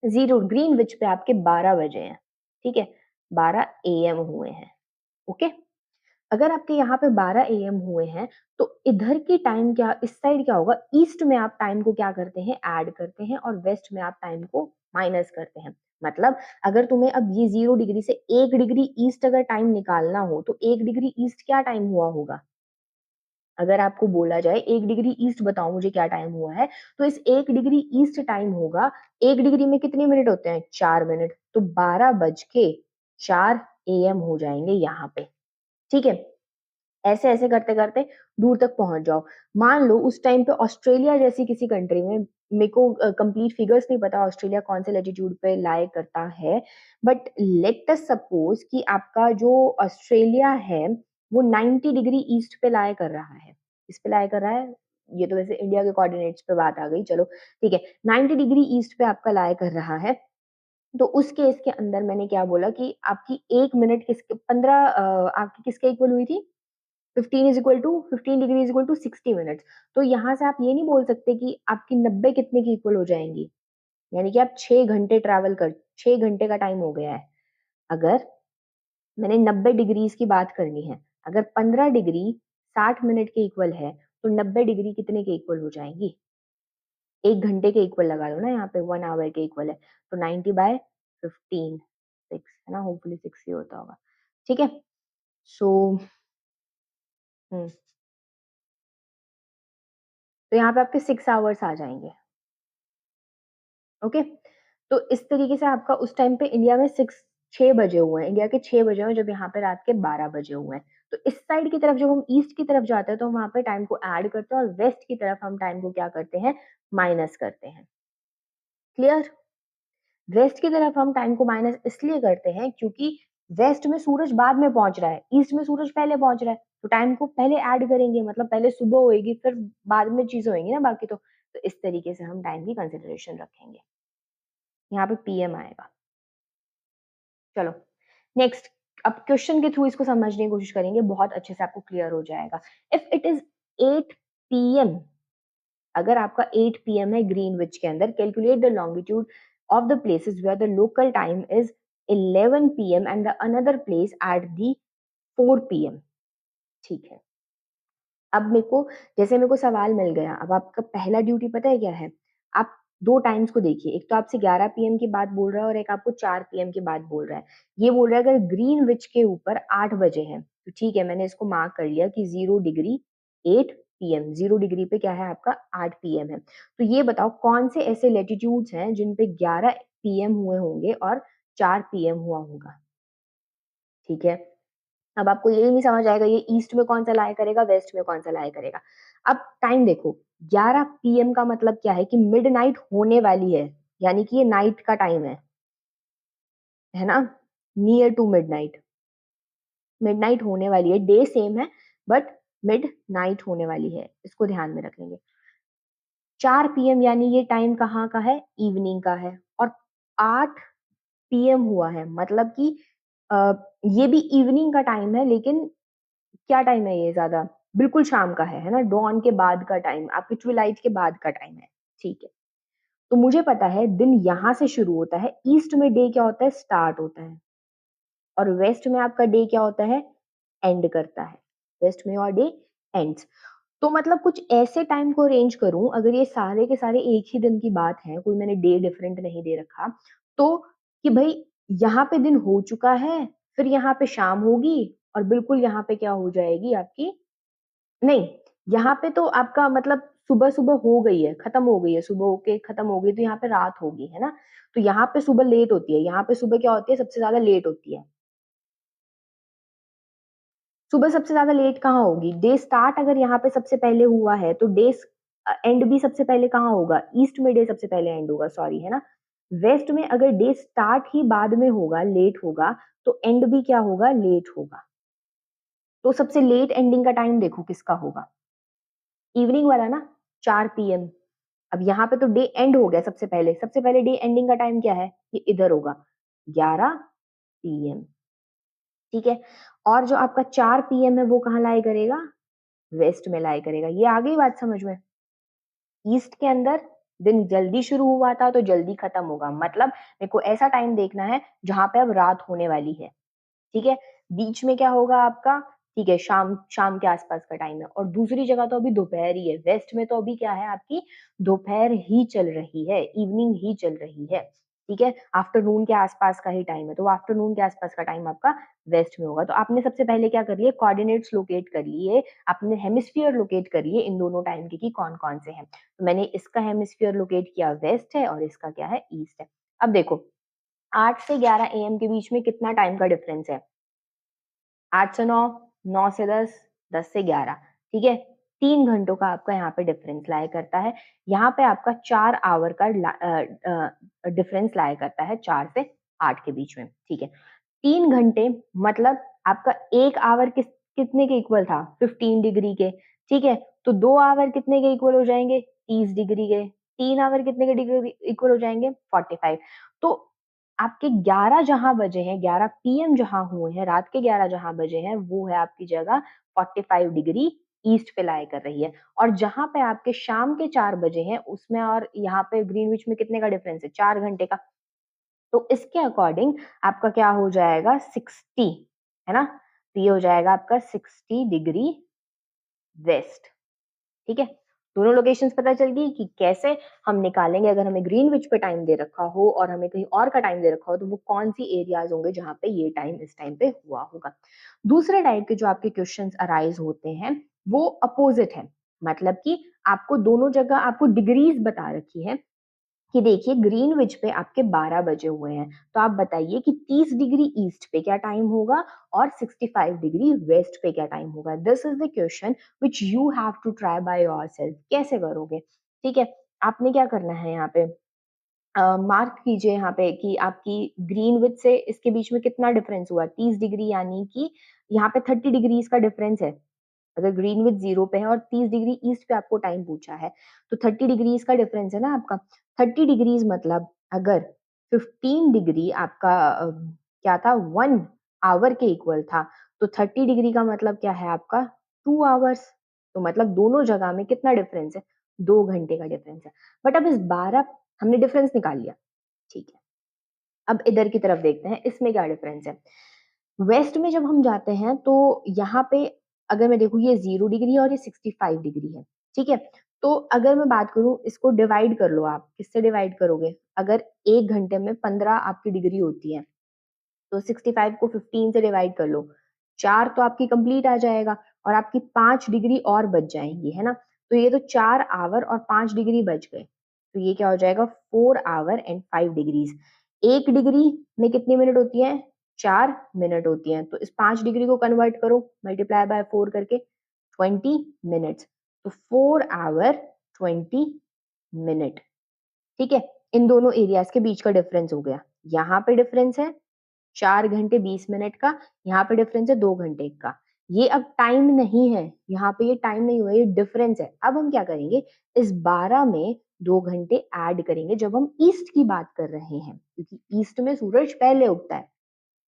0 ग्रीनविच पे आपके 12 बजे हैं, ठीक है? 12 एएम हुए हैं, ओके? अगर आपके यहाँ पे 12 एएम हुए हैं, तो इधर की टाइम क्या इस साइड क्या होगा, ईस्ट में आप टाइम को क्या करते हैं, ऐड करते हैं और वेस्ट में आप टाइम को माइनस करते हैं। मतलब अगर तुम्हें अब ये 0 डिग्री से 1 डिग्री ईस्ट अगर टाइम निकालना हो, तो 1 डिग्री ईस्ट क्या टाइम हुआ होगा? अगर आपको बोला जाए 1 डिग्री ईस्ट बताओ मुझे क्या टाइम हुआ है, तो इस 1 डिग्री ईस्ट टाइम होगा, 1 डिग्री में कितने मिनट होते हैं? 4 मिनट। तो 12 बज के 4 एएम हो जाएँगे यहाँ पे, ठीक है? ऐसे-ऐसे करते-करते दूर तक पहुँच जाओ। मान लो उस टाइम पे ऑस्ट्रेलिया जैसी किसी कंट्री में मेरे को कंप्लीट फिगर्स नहीं पता ऑस्ट्रेलिया कौन से लैटीट्यूड पे लाइ करता है, बट लेट अस सपोज़ कि आपका जो ऑस्ट्रेलिया है, वो 90 डिग्री ईस्ट पे लाइ कर रहा है। किस पे लाइ कर रहा है? ये तो वैसे इंडिया के कोऑर्डिनेट्स पे बात आ गई, चलो ठीक है। 90 डिग्री ईस्ट पे आपका लाइ कर रहा है, तो उस केस के अंदर मैंने क्या बोला कि आपकी 1 मिनट किसके 15 आपकी किसके इक्वल हुई थी? 15 is equal to 15 degree is equal to 60 minutes. तो यहाँ से आप ये नहीं बोल सकते कि आपकी 90 कितने की इक्वल हो जाएँगी? यानी कि आप 6 घंटे ट्रैवल कर 6 घंटे का टाइम हो गया है। अगर मैंने 90 डिग्रीज़ की बात करनी है, अगर 15 डिग्री 60 मिनट के इक्वल है, तो 90 डिग्री कितने के इक्वल हो जाएँगी? 1 घंटे के इक्वल लगा लो ना यहाँ पे 1 आवर के इक्वल है। तो 90 बाय 15 6 है ना? होपफुली 6 ही होता होगा। ठीक है? सो हुँ, तो यहाँ पे आपके 6 आवर्स आ जाएँगे। ओके? तो इस तरीके से आपका उस टाइम पे इंडिया में 6 बजे हुए हैं, इंडिया के 6 बजे हुए हैं, जब यहाँ पे रात के 12 बजे हुए हैं। तो इस साइड की तरफ जब हम ईस्ट की तरफ जाते हैं, तो हम वहाँ पे टाइम को ऐड करते हैं और वेस्ट की तरफ हम टाइम को क्या करते हैं, माइनस करते हैं। क्लियर? वेस्ट की तरफ हम टाइम को माइनस इसलिए करते हैं क्योंकि वेस्ट में सूरज बाद में पहुँच रहा है, ईस्ट में सूरज पहले पहुँच रहा है, तो टाइम को पहले ऐड करेंगे मतलब पहले सुबह होएगी फिर बाद में चीज़ें होएँगी ना बाकी तो। तो इस तरीके से हम टाइम की कंसिडरेशन रखेंगे। यहाँ पे पीएम आएगा। चलो नेक्स्ट अब क्वेश्चन के थ्रू इसको समझने की कोशिश करेंगे, बहुत अच्छे से आपको क्लियर हो जाएगा। इफ इट इज़ 8 पीएम अगर आपका 8 पीएम है ग्रीनविच के अंदर calculate the longitude of the places where the local time is 11 PM and the another place at the 4 PM. ठीक है। अब मेरे को सवाल मिल गया, अब आपका पहला ड्यूटी पता है क्या है? आप 2 टाइम्स को देखिए, एक तो आपसे 11 पीएम की बात बोल रहा है और एक आपको 4 पीएम की बात बोल रहा है। ये बोल रहा है अगर ग्रीनविच के ऊपर 8 बजे हैं, तो ठीक है मैंने इसको मार्क कर लिया कि 0 डिग्री 8 पीएम 0 डिग्री पे क्या है आपका 8 पीएम है। तो ये बताओ कौन से ऐसे लैटीट्यूड्स हैं जिन पे 11 पीएम हुए होंगे और 4 पीएम हुआ होगा? ठीक है। अब आपको ये नहीं समझ आएगा ये ईस्ट में कौन-सा लाया करेगा, वेस्ट में कौन-सा लाया करेगा। अब टाइम देखो 11 पीएम का मतलब क्या है कि मिडनाइट होने वाली है, यानी कि ये नाइट का टाइम है ना? नियर टू मिडनाइट, मिडनाइट होने वाली है, डे सेम है बट मिडनाइट होने वाली है, इसको ध्यान में रख लेंगे। 4 पीएम यानी ये टाइम कहाँ का है? इवनिंग का है और 8 पीएम हुआ है, मतलब कि ये भी इवनिंग का टाइम है, लेकिन क्या टाइम है ये ज़्यादा? बिल्कुल शाम का है ना? डॉन के बाद का टाइम, आपके ट्विलाइट के बाद का टाइम है, ठीक है। तो मुझे पता है दिन यहाँ से शुरू होता है, ईस्ट में डे क्या होता है? स्टार्ट होता है, और वेस्ट में आपका डे क्या होता है? एंड करता है। वेस्ट में योर डे एंड्स। तो मतलब कुछ ऐसे टाइम को अरेंज करूँ, अगर ये सारे के सारे एक ही दिन की बात है, कोई मैंने डे डिफरेंट नहीं दे रखा, तो कि भई यहाँ पे दिन हो चुका है, फिर यहाँ पे शाम होगी और बिल्कुल यहाँ पे क्या हो जाएगी आपकी, नहीं, यहाँ पे तो आपका मतलब सुबह-सुबह हो गई है, खत्म हो गई है, सुबह होके खत्म हो गई, तो यहाँ पे रात होगी, है ना? तो यहाँ पे सुबह लेट होती है, यहाँ पे सुबह क्या होती है? सबसे ज़्यादा लेट होती है। सुबह सबसे ज़्यादा लेट कहाँ होगी? डे स्टार्ट अगर यहाँ पे सबसे पहले हुआ है, तो एंड भी सबसे पहले कहाँ होगा? ईस्ट में डे सबसे पहले एंड होगा, सॉरी, है ना? वेस्ट में अगर डे स्टार्ट ही बाद में होगा, लेट होगा, तो एंड भी क्या होगा? लेट होगा। तो सबसे लेट एंडिंग का टाइम देखो किसका होगा? इवनिंग वाला ना, 4 पीएम। अब यहाँ पे तो डे एंड हो गया सबसे पहले डे एंडिंग का टाइम क्या है? ये इधर होगा, 11 पीएम, ठीक है? और जो आपका 4 पीएम है वो कहाँ लाई करेगा? वेस्ट में लाई करेगा। ये आ गई बात समझ में? ईस्ट के अंदर दिन जल्दी शुरू हुआ था तो जल्दी खत्म होगा, मतलब मेरे को ऐसा टाइम देखना है जहाँ पे अब रात होने वाली है, ठीक है? बीच में क्या होगा आपका? ठीक है, शाम शाम के आसपास का टाइम है, और दूसरी जगह तो अभी दोपहर ही है। वेस्ट में तो अभी क्या है आपकी? दोपहर ही चल रही है, इवनिंग ही चल रही है, ठीक है? आफ्टरनून के आसपास का ही टाइम है, तो आफ्टरनून के आसपास का टाइम आपका वेस्ट में होगा। तो आपने सबसे पहले क्या कर लिए? कोऑर्डिनेट्स लोकेट कर लिए, आपने हेमिस्फीयर लोकेट कर लिए इन दोनों टाइम के कि कौन-कौन से हैं। तो मैंने इसका हेमिस्फीयर लोकेट किया वेस्ट है, और इसका क्या है? ईस्ट है। अब देखो 8 से 11 एएम के बीच में कितना टाइम का डिफरेंस है? 8 से 9, 9 से 10, 10 से 11, ठीक है? 3 घंटों का आपका यहाँ पे डिफरेंस लाया करता है। यहाँ पे आपका 4 आवर का डिफरेंस लाया करता है, 4 से 8 के बीच में, ठीक है? 3 घंटे मतलब आपका 1 आवर कितने के इक्वल था? 15 डिग्री के, ठीक है? तो 2 आवर कितने के इक्वल हो जाएँगे? 30 डिग्री के। 3 आवर कितने के डिग्री इक्वल हो जाएँगे? 45। तो आपके 11 जहाँ बजे हैं, 11 पीएम जहाँ हुए हैं, रात के 11 जहाँ बजे हैं, वो है आपकी जगह 45 डिग्री ईस्ट पे लाई कर रही है। और जहाँ पे आपके शाम के 4 बजे हैं, उसमें और यहाँ पे ग्रीनविच में कितने का डिफरेंस है? 4 घंटे का। तो इसके अकॉर्डिंग आपका क्या हो जाएगा? 60, है ना? तो ये हो जाएगा आपका 60 डिग्री वेस्ट, ठीक है? दोनों लोकेशंस पता चल गई कि कैसे हम निकालेंगे, अगर हमें ग्रीनविच पे टाइम दे रखा हो और हमें कहीं और का टाइम दे रखा हो, तो वो कौन-सी एरियाज़ होंगे जहाँ पे ये टाइम इस टाइम पे हुआ होगा। दूसरे टाइप के जो आपके क्वेश्चन्स अराइज़ होते हैं, वो अपोज़िट है। मतलब कि आपको दोनों जगह आपको डिग्रीज़ बता रखी है कि देखिए ग्रीनविच पे आपके 12 बजे हुए हैं, तो आप बताइए कि 30 डिग्री ईस्ट पे क्या टाइम होगा और 65 डिग्री वेस्ट पे क्या टाइम होगा। This is the question which you have to try by yourself. कैसे करोगे? ठीक है, आपने क्या करना है यहाँ पे, मार्क कीजिए यहाँ पे कि आपकी ग्रीनविच से इसके बीच में कितना डिफरेंस हुआ, 30 डिग्री, यानी कि यहाँ पे 30 डिग्रीज का डिफरेंस है। अगर ग्रीनविच 0 पे है और 30 डिग्री ईस्ट पे आपको टाइम पूछा है, तो 30 डिग्रीज़ का डिफरेंस है ना आपका। 30 डिग्रीज़ मतलब अगर 15 डिग्री आपका क्या था, 1 आवर के इक्वल था, तो 30 डिग्री का मतलब क्या है आपका, 2 आवर्स। तो मतलब दोनों जगह में कितना डिफरेंस है? 2 घंटे का डिफरेंस है। बट अब इस 12 हमने डिफरेंस निकाल लिया, ठीक है। अब इधर की तरफ देखते हैं, इसमें क्या डिफरेंस है। वेस्ट में जब हम जाते हैं तो यहाँ पे अगर मैं देखूँ, ये 0 डिग्री और ये 65 डिग्री है, ठीक है? तो अगर मैं बात करूँ, इसको डिवाइड कर लो आप, किससे डिवाइड करोगे? अगर 1 घंटे में 15 आपकी डिग्री होती है, तो 65 को 15 से डिवाइड कर लो, 4 तो आपकी कंप्लीट आ जाएगा और आपकी 5 डिग्री और बच जाएँगी, है ना? तो ये तो 4 आवर और 5 डिग्री बच गए। तो ये क्या हो जाएगा, 4 आवर एंड 5 डिग्रीज़। 1 डिग्री में कितनी मिनट होती हैं? 4 मिनट होती हैं। तो इस 5 डिग्री को कन्वर्ट करो मल्टीप्लाई बाय 4 करके, 20 मिनट्स। तो 4 आवर 20 मिनट, ठीक है? इन दोनों एरियाज़ के बीच का डिफरेंस हो गया। यहाँ पे डिफरेंस है 4 घंटे 20 मिनट का, यहाँ पे डिफरेंस है 2 घंटे का। ये अब टाइम नहीं है, यहाँ पे ये टाइम नहीं हुआ, ये डिफरेंस है। अब हम क्या करेंगे, इस 12 में 2 घंटे ऐड करेंगे जब हम ईस्ट की बात कर रहे हैं, क्योंकि ईस्ट में सूरज पहले उगता है।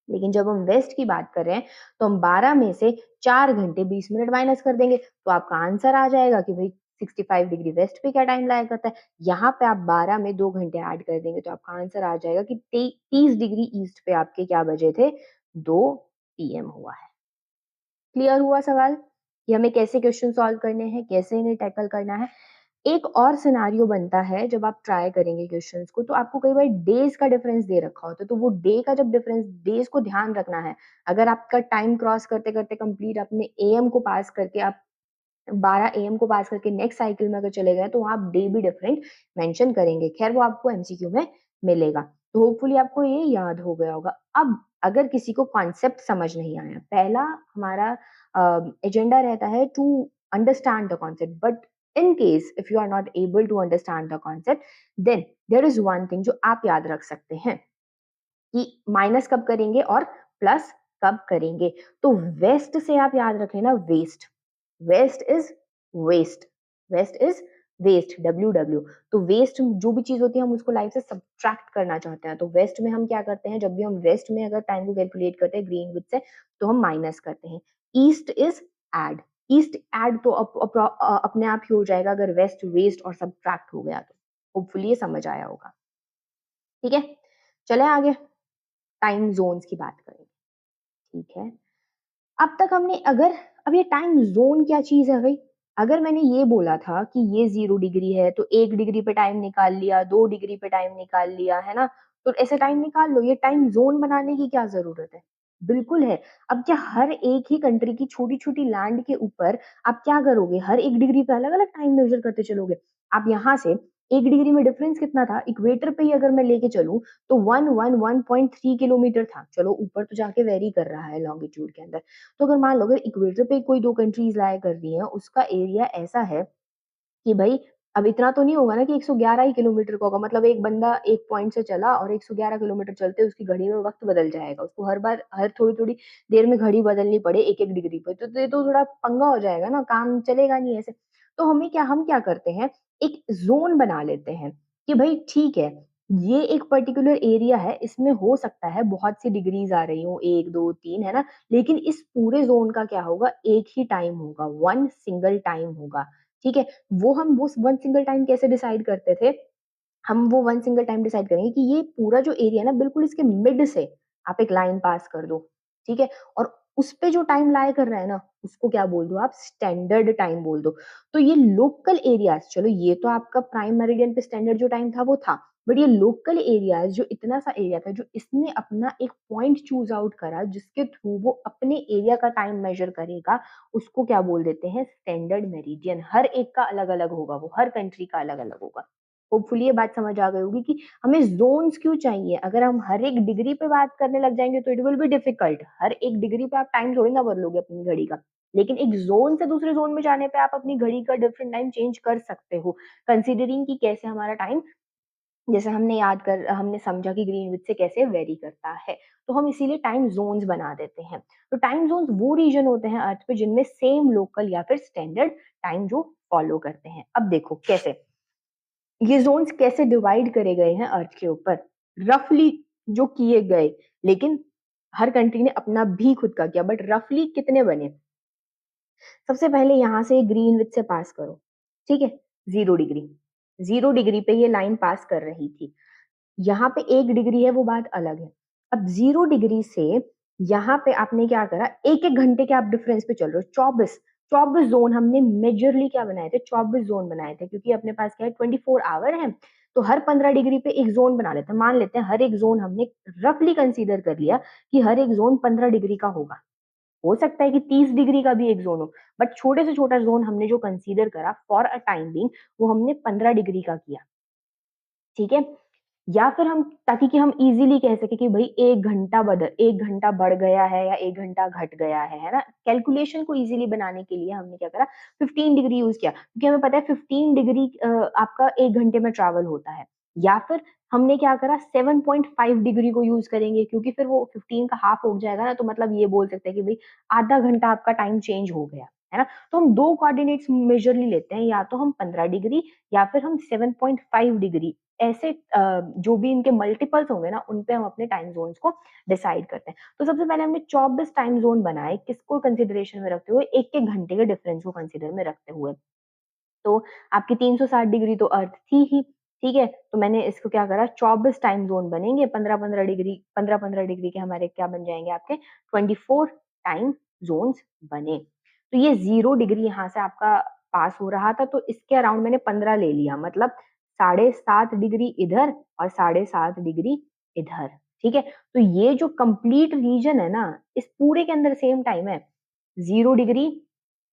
लेकिन जब हम वेस्ट की बात कर रहे हैं तो हम 12 में से 4 घंटे 20 मिनट माइनस कर देंगे, तो आपका आंसर आ जाएगा कि भाई 65 डिग्री वेस्ट पे क्या टाइम लाया करता है। यहाँ पे आप 12 में 2 घंटे ऐड कर देंगे तो आपका आंसर आ जाएगा कि 30 डिग्री ईस्ट पे आपके क्या बजे थे, 2 पीएम हुआ है। क्लियर हुआ सवाल कि हमें कैसे क्वेश्चन सॉल्व करने हैं, कैसे इन्हें टैकल करना है। एक और सिनेरियो बनता है जब आप ट्राई करेंगे क्वेश्चंस को, तो आपको कई बार डेज का डिफरेंस दे रखा होता है, तो वो डे का जब डिफरेंस, डेज को ध्यान रखना है। अगर आपका टाइम क्रॉस करते करते कंप्लीट अपने एएम को पास करके आप 12 एएम को पास करके नेक्स्ट साइकिल में अगर चले गए तो वहाँ आप डे भी डिफरेंट मेंशन करेंगे। खैर वो आपको एमसीक्यू में मिलेगा, तो होपफुली आपको ये याद हो गया होगा। अब अगर किसी को कॉन्सेप्ट समझ नहीं आया, पहला हमारा एजेंडा रहता है to understand the concept, but in case if you are not able to understand the concept, then there is one thing जो आप याद रख सकते हैं कि माइनस कब करेंगे और प्लस कब करेंगे। तो वेस्ट से आप याद रख लेना west, west is west, west is west, W W. तो वेस्ट जो भी चीज होती है हम उसको लाइफ से सब्ट्रैक्ट करना चाहते हैं, तो वेस्ट में हम क्या करते हैं, जब भी हम वेस्ट में अगर टाइम को कैलकुलेट करते हैं ग्रीन विथ से, तो हम माइनस करते हैं। East is add, east add तो अपने आप ही हो जाएगा अगर वेस्ट वेस्ट और सब्ट्रैक्ट हो गया तो। होपफुली ये समझ आया होगा। ठीक है, चले आगे टाइम जोन्स की बात करेंगे। ठीक है, अब तक हमने अगर, अब ये टाइम जोन क्या चीज है भाई, अगर मैंने ये बोला था कि ये 0 डिग्री है तो 1 डिग्री पे टाइम निकाल लिया, 2 डिग्री पे टाइम निकाल लिया, है ना, तो ऐसे टाइम निकाल लो। ये टाइम जोन बनाने की क्या जरूरत है, बिल्कुल है। अब क्या हर एक ही कंट्री की छोटी छोटी लैंड के ऊपर आप क्या करोगे, हर 1 डिग्री पे अलग अलग टाइम मेजर करते चलोगे। आप यहाँ से 1 डिग्री में डिफरेंस कितना था, इक्वेटर पे ही अगर मैं लेके चलूं तो 111.3 किलोमीटर था। चलो ऊपर तो जाके वेरी कर रहा है लॉन्गिट्यूड के अंदर। तो अगर मान लो अगर इक्वेटर पे कोई दो कंट्रीज लाया कर रही हैं, उसका एरिया ऐसा है कि भाई अब इतना तो नहीं होगा ना कि 111 ही किलोमीटर का होगा, मतलब एक बंदा एक पॉइंट से चला और 111 किलोमीटर चलते उसकी घड़ी में वक्त बदल जाएगा, उसको हर बार हर थोड़ी थोड़ी देर में घड़ी बदलनी पड़े एक एक डिग्री पे, तो ये तो थोड़ा पंगा हो जाएगा ना, काम चलेगा नहीं ऐसे। तो हम क्या करते हैं, एक जोन बना लेते हैं कि भाई ठीक है, ये एक पर्टिकुलर एरिया है, इसमें हो सकता है बहुत सी डिग्रीज आ रही हो, 1 2 3, है ना, लेकिन इस पूरे जोन का क्या होगा, एक ही टाइम होगा, वन सिंगल टाइम होगा। ठीक है, वो वन सिंगल टाइम कैसे डिसाइड करते थे, हम वो वन सिंगल टाइम डिसाइड करेंगे कि ये पूरा जो एरिया है ना, बिल्कुल इसके मिड से आप एक लाइन पास कर दो। ठीक है, और उस पे जो टाइम लाया कर रहा है ना, उसको क्या बोल दो आप, स्टैंडर्ड टाइम बोल दो। तो ये लोकल एरियाज, चलो ये तो आपका प्राइम मेरिडियन पे स्टैंडर्ड जो टाइम था वो था, बट ये लोकल एरियाज जो इतना सा एरिया था, जो इसने अपना एक पॉइंट चूज आउट करा जिसके थ्रू वो अपने एरिया का टाइम मेजर करेगा, उसको क्या बोल देते हैं, स्टैंडर्ड मेरिडियन। हर एक का अलग अलग होगा, वो हर कंट्री का अलग अलग होगा। होपफुली ये बात समझ आ गई होगी कि हमें जोन्स क्यों चाहिए। अगर हम हर एक डिग्री पे बात करने लग जाएंगे तो इट विल बी डिफिकल्ट, हर एक डिग्री पे आप टाइम थोड़ी ना बदलोगे अपनी घड़ी का। लेकिन एक जोन से दूसरे जोन में जाने पे आप अपनी घड़ी का डिफरेंट टाइम चेंज कर सकते हो, कंसीडरिंग कि कैसे हमारा टाइम, जैसे हमने समझा कि ग्रीनविच से कैसे वेरी करता है, तो हम इसीलिए टाइम जोन्स बना देते हैं। तो टाइम जोन्स वो रीजन होते हैं अर्थ पे जिनमें सेम लोकल या फिर स्टैंडर्ड टाइम जो फॉलो करते हैं। अब देखो कैसे ये जोन्स कैसे डिवाइड करे गए हैं अर्थ के ऊपर, रफली जो किए गए, लेकिन हर कंट्री ने अपना भी खुद का किया, बट रफली कितने बने। सबसे पहले यहाँ से ग्रीनविच से पास करो, ठीक है, 0 डिग्री, 0 डिग्री पे ये लाइन पास कर रही थी। यहाँ पे 1 डिग्री है वो बात अलग है। अब 0 डिग्री से यहाँ पे आपने क्या करा, एक एक घंटे के आप डिफरेंस पे चल रहे हो, 24 जोन हमने मेजरली क्या बनाए थे, 24 जोन बनाए थे, क्योंकि अपने पास क्या है 24 आवर है, तो हर 15 डिग्री पे एक जोन बना लेते हैं। मान लेते हैं हर एक जोन हमने रफली कंसीडर कर लिया कि हर एक जोन 15 डिग्री का होगा। हो सकता है कि 30 डिग्री का भी एक जोन हो, बट छोटे से छोटा जोन हमने जो कंसीडर करा फॉर अ टाइम बीइंग, वो हमने 15 डिग्री का किया। ठीक है, या फिर हम, ताकि कि हम इजीली कह सके कि भाई 1 घंटा बढ़ गया है या 1 घंटा घट गया है ना, कैलकुलेशन को इजीली बनाने के लिए हमने क्या करा, 15 डिग्री यूज किया, क्योंकि हमें पता है 15 डिग्री आपका 1 घंटे में ट्रैवल होता है। या फिर हमने क्या करा, 7.5 डिग्री को यूज करेंगे, क्योंकि फिर वो 15 का हाफ हो जाएगा ना, तो मतलब ये बोल सकते हैं कि भाई आधा घंटा आपका टाइम चेंज हो गया। है ना? तो हम 2 कोऑर्डिनेट्स मेजरली लेते हैं, या तो हम 15 डिग्री या फिर हम 7.5 डिग्री, ऐसे जो भी इनके मल्टीपल्स होंगे ना, उन पे हम अपने टाइम ज़ोन्स को डिसाइड करते हैं। तो सबसे पहले हमने 24 टाइम ज़ोन बनाए, किसको कंसिडरेशन में रखते हुए? 1-1 घंटे के डिफरेंस को कंसिडर में रखते हुए। तो आपकी 360 डिग्री तो अर्थ थी ही, ठीक है? तो मैंने इसको क्या करा, 24 टाइम ज़ोन बनेंगे, 15-15 डिग्री, 15-15 डिग्री के हमारे क्या बन जाएँगे आपके 24 टाइम ज़ोन्स बने। तो ये 0 डिग्री यहाँ से आपका पास हो रहा था, तो इसके अराउंड मैंने 15 ले लिया, मतलब साढ़े 7 डिग्री इधर और साढ़े 7 डिग्री इधर, ठीक है? तो ये जो कंप्लीट रीजन है ना, इस पूरे के अंदर सेम टाइम है। 0 डिग्री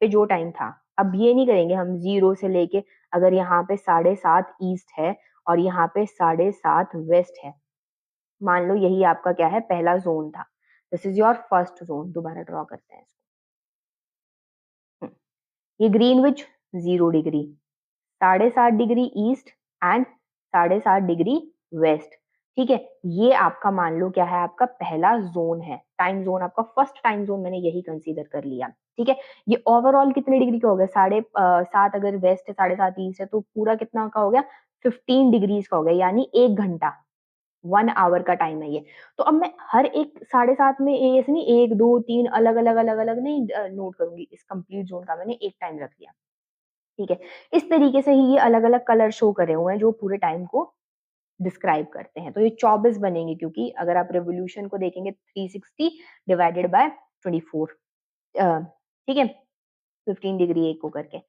पे जो टाइम था, अब ये नहीं करेंगे हम 0 से लेके, अगर यहाँ पे साढ़े 7 ईस्ट है और यहाँ पे साढ़े 7 वेस्ट है, मान लो यही आपका क्या है, पहला ज़ोन था। This is your first zone, दोबारा ड्रॉ करते हैं इसको। हुँ, ये ग्रीनविच 0 डिग्री, साढ़े 7 डिग्री ईस्ट एंड साढ़े 7 डिग्री वेस्ट, ठीक है? ये आपका मान लो क्या है, आपका पहला ज़ोन है, टाइम ज़ोन आपका फर्स्ट टाइम ज़ोन मैंने यही कंसीडर कर लिया, ठीक है? ये ओवरऑल कितने डिग्री का हो गया, 7 अगर वेस्ट है, साढ़े 7 ईस्ट है, तो पूरा कितना का हो गया, 15 डिग्रीज़ का हो गया, यानी 1 घंटा, 1 आवर का टाइम है ये। तो अब मैं हर एक साढ़े 7 में ऐसे नहीं 1, 2, 3 अलग-अलग, अलग-अलग नहीं नोट करूँगी, इस कंप्लीट ज़ोन का मैंने एक टाइम रख लिया। ठीक है? इस तरीके से ही ये अलग-अलग कलर शो करे हुए हैं जो पूरे टाइम को डिस्क्राइब करते हैं। तो ये 24 बनेंगे, क्योंकि अगर आप रिवॉल्यूशन को देखेंगे 360 डिवाइडेड बाय 24, ठीक है? 15 डिग्री एक को करके।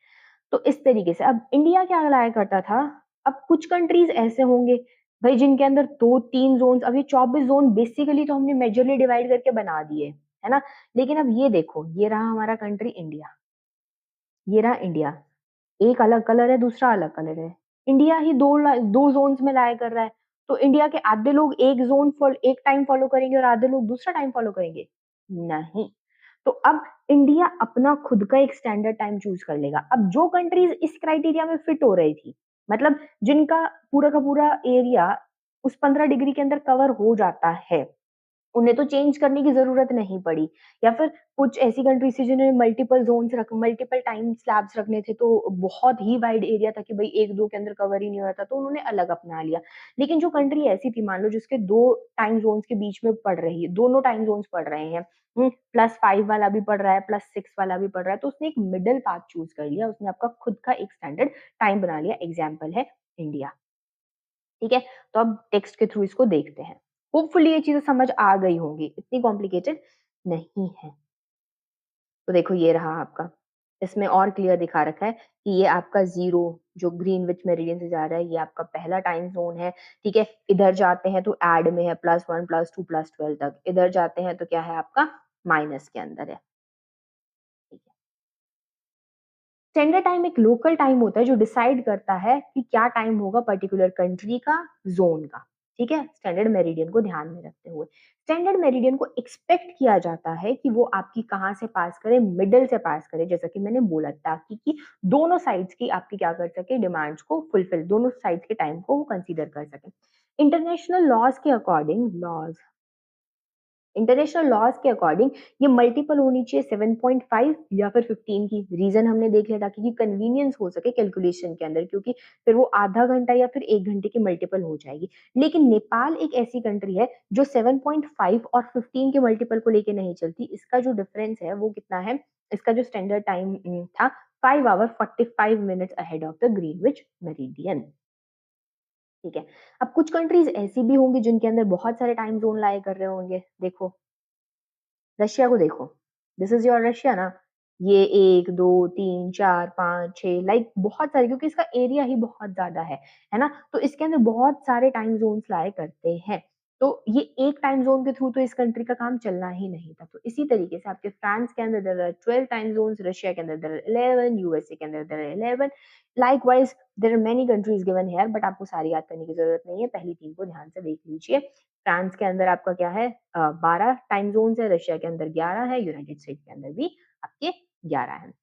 तो इस तरीके से अब इंडिया क्या लाया करता था, अब कुछ कंट्रीज़ ऐसे होंगे भई जिनके अंदर 2-3 ज़ोन्स, अब ये 24 ज़ोन बेसिकली तो हमने मेजरली डिवाइड करके बना दिए, है ना? लेकिन अब ये देखो, ये रहा हमारा कंट्री इंडिया, ये रहा इंडिया। एक अलग कलर है, दूसरा अलग कलर है। इंडिया ही 2 ज़ोन्स में लाया कर रहा है। तो इंडिया के आधे लोग एक टाइम फ़ॉलो करेंगे और आधे लोग दूसरा टाइम फ़ॉलो करेंगे? नहीं। तो अब इंडिया अपना खुद का एक स्टैंडर्ड टाइम चूज़ कर लेगा। अब जो कंट्रीज़ इस क्राइटेरिया में फिट हो रही थी, मतलब जिनका पूरा का पूरा एरिया उस 15 डिग्री के अंदर कवर हो जाता है, उन्हें तो चेंज करने की ज़रूरत नहीं पड़ी, या फिर कुछ ऐसी कंट्रीज़ थी जिन्होंने मल्टीपल टाइम स्लैब्स रखने थे, तो बहुत ही वाइड एरिया था कि भई 1-2 के अंदर कवर ही नहीं हो रहा था, तो उन्होंने अलग अपना लिया। लेकिन जो कंट्री ऐसी थी, मान लो जिसके 2 टाइम ज़ोन्स के बीच में पड़ रही है, दोनों टाइम ज़ोन्स पड़ रहे हैं, +5 वाला भी पड़ रहा है, +6 वाला भी पड़ रहा है, तो उसने एक मिडल पाथ चूज़ कर लिया, उसने आपका खुद का एक स्टैंडर्ड टाइम बना लिया, एग्ज़ाम्पल है इंडिया। ठीक है? तो अब टेक्स्ट के थ्रू इसको देखते हैं। होपफुली ये चीज़ें समझ आ गई होंगी, इतनी कॉम्प्लिकेटेड नहीं है। तो देखो ये रहा आपका, इसमें और क्लियर दिखा रखा है कि ये आपका 0 जो ग्रीनविच मेरिडियन से जा रहा है, ये आपका पहला टाइम ज़ोन है, ठीक है? इधर जाते हैं तो ऐड में है +1, +2, +12 तक, इधर जाते हैं तो क्या है आपका माइनस के अंदर है, ठीक है? स्टैंडर्ड टाइम एक लोकल टाइम होता है जो डिसाइड करता है कि क्या टाइम होगा पर्टिकुलर कंट्री का, ज़ोन का, ठीक है? स्टैंडर्ड मेरिडियन को ध्यान में रखते हुए। स्टैंडर्ड मेरिडियन को एक्सपेक्ट किया जाता है कि वो आपकी कहाँ से पास करे, मिडल से पास करे, जैसा कि मैंने बोला, ताकि कि दोनों साइड्स की आपकी क्या कर सके, डिमांड्स को फुलफिल, दोनों साइड्स के टाइम को वो कंसीडर कर सके। इंटरनेशनल लॉज़ के अकॉर्डिंग, इंटरनेशनल लॉज के अकॉर्डिंग ये मल्टीपल होनी चाहिए 7.5 या फिर 15 की। रीजन हमने देख लिया ताकि कन्वीनियंस हो सके कैलकुलेशन के अंदर, क्योंकि फिर वो आधा घंटा या फिर 1 घंटे की मल्टीपल हो जाएगी। लेकिन नेपाल एक ऐसी कंट्री है जो 7.5 और 15 के मल्टीपल को लेके नहीं चलती। इसका जो डिफरेंस है वो कितना है, इसका जो स्टैंडर्ड टाइम था 5 hour 45 minutes ahead of the Greenwich meridian. ठीक है। अब कुछ कंट्रीज ऐसी भी होंगी जिनके अंदर बहुत सारे टाइम जोन लाए कर रहे होंगे। देखो रशिया को देखो, दिस इज योर रशिया ना, ये 1, 2, 3, 4, 5, 6 लाइक बहुत सारे, क्योंकि इसका एरिया ही बहुत ज्यादा है ना? तो इसके अंदर बहुत सारे टाइम जोन्स लाए करते हैं। तो ये एक टाइम जोन के थ्रू तो इस कंट्री का काम चलना ही नहीं था। तो इसी तरीके से आपके फ्रांस के अंदर there are 12 time zones, Russia के अंदर देयर आर 11, यूएसए के अंदर there are 11, likewise there are many countries given here, but आपको सारी याद करने की जरूरत नहीं है, पहली तीन को ध्यान से देख लीजिए। फ्रांस के अंदर आपका क्या है, 12 टाइम ज़ोन्स है, रशिया के अंदर 11 है, यूनाइटेड स्टेट्स के अंदर भी आपके 11 हैं।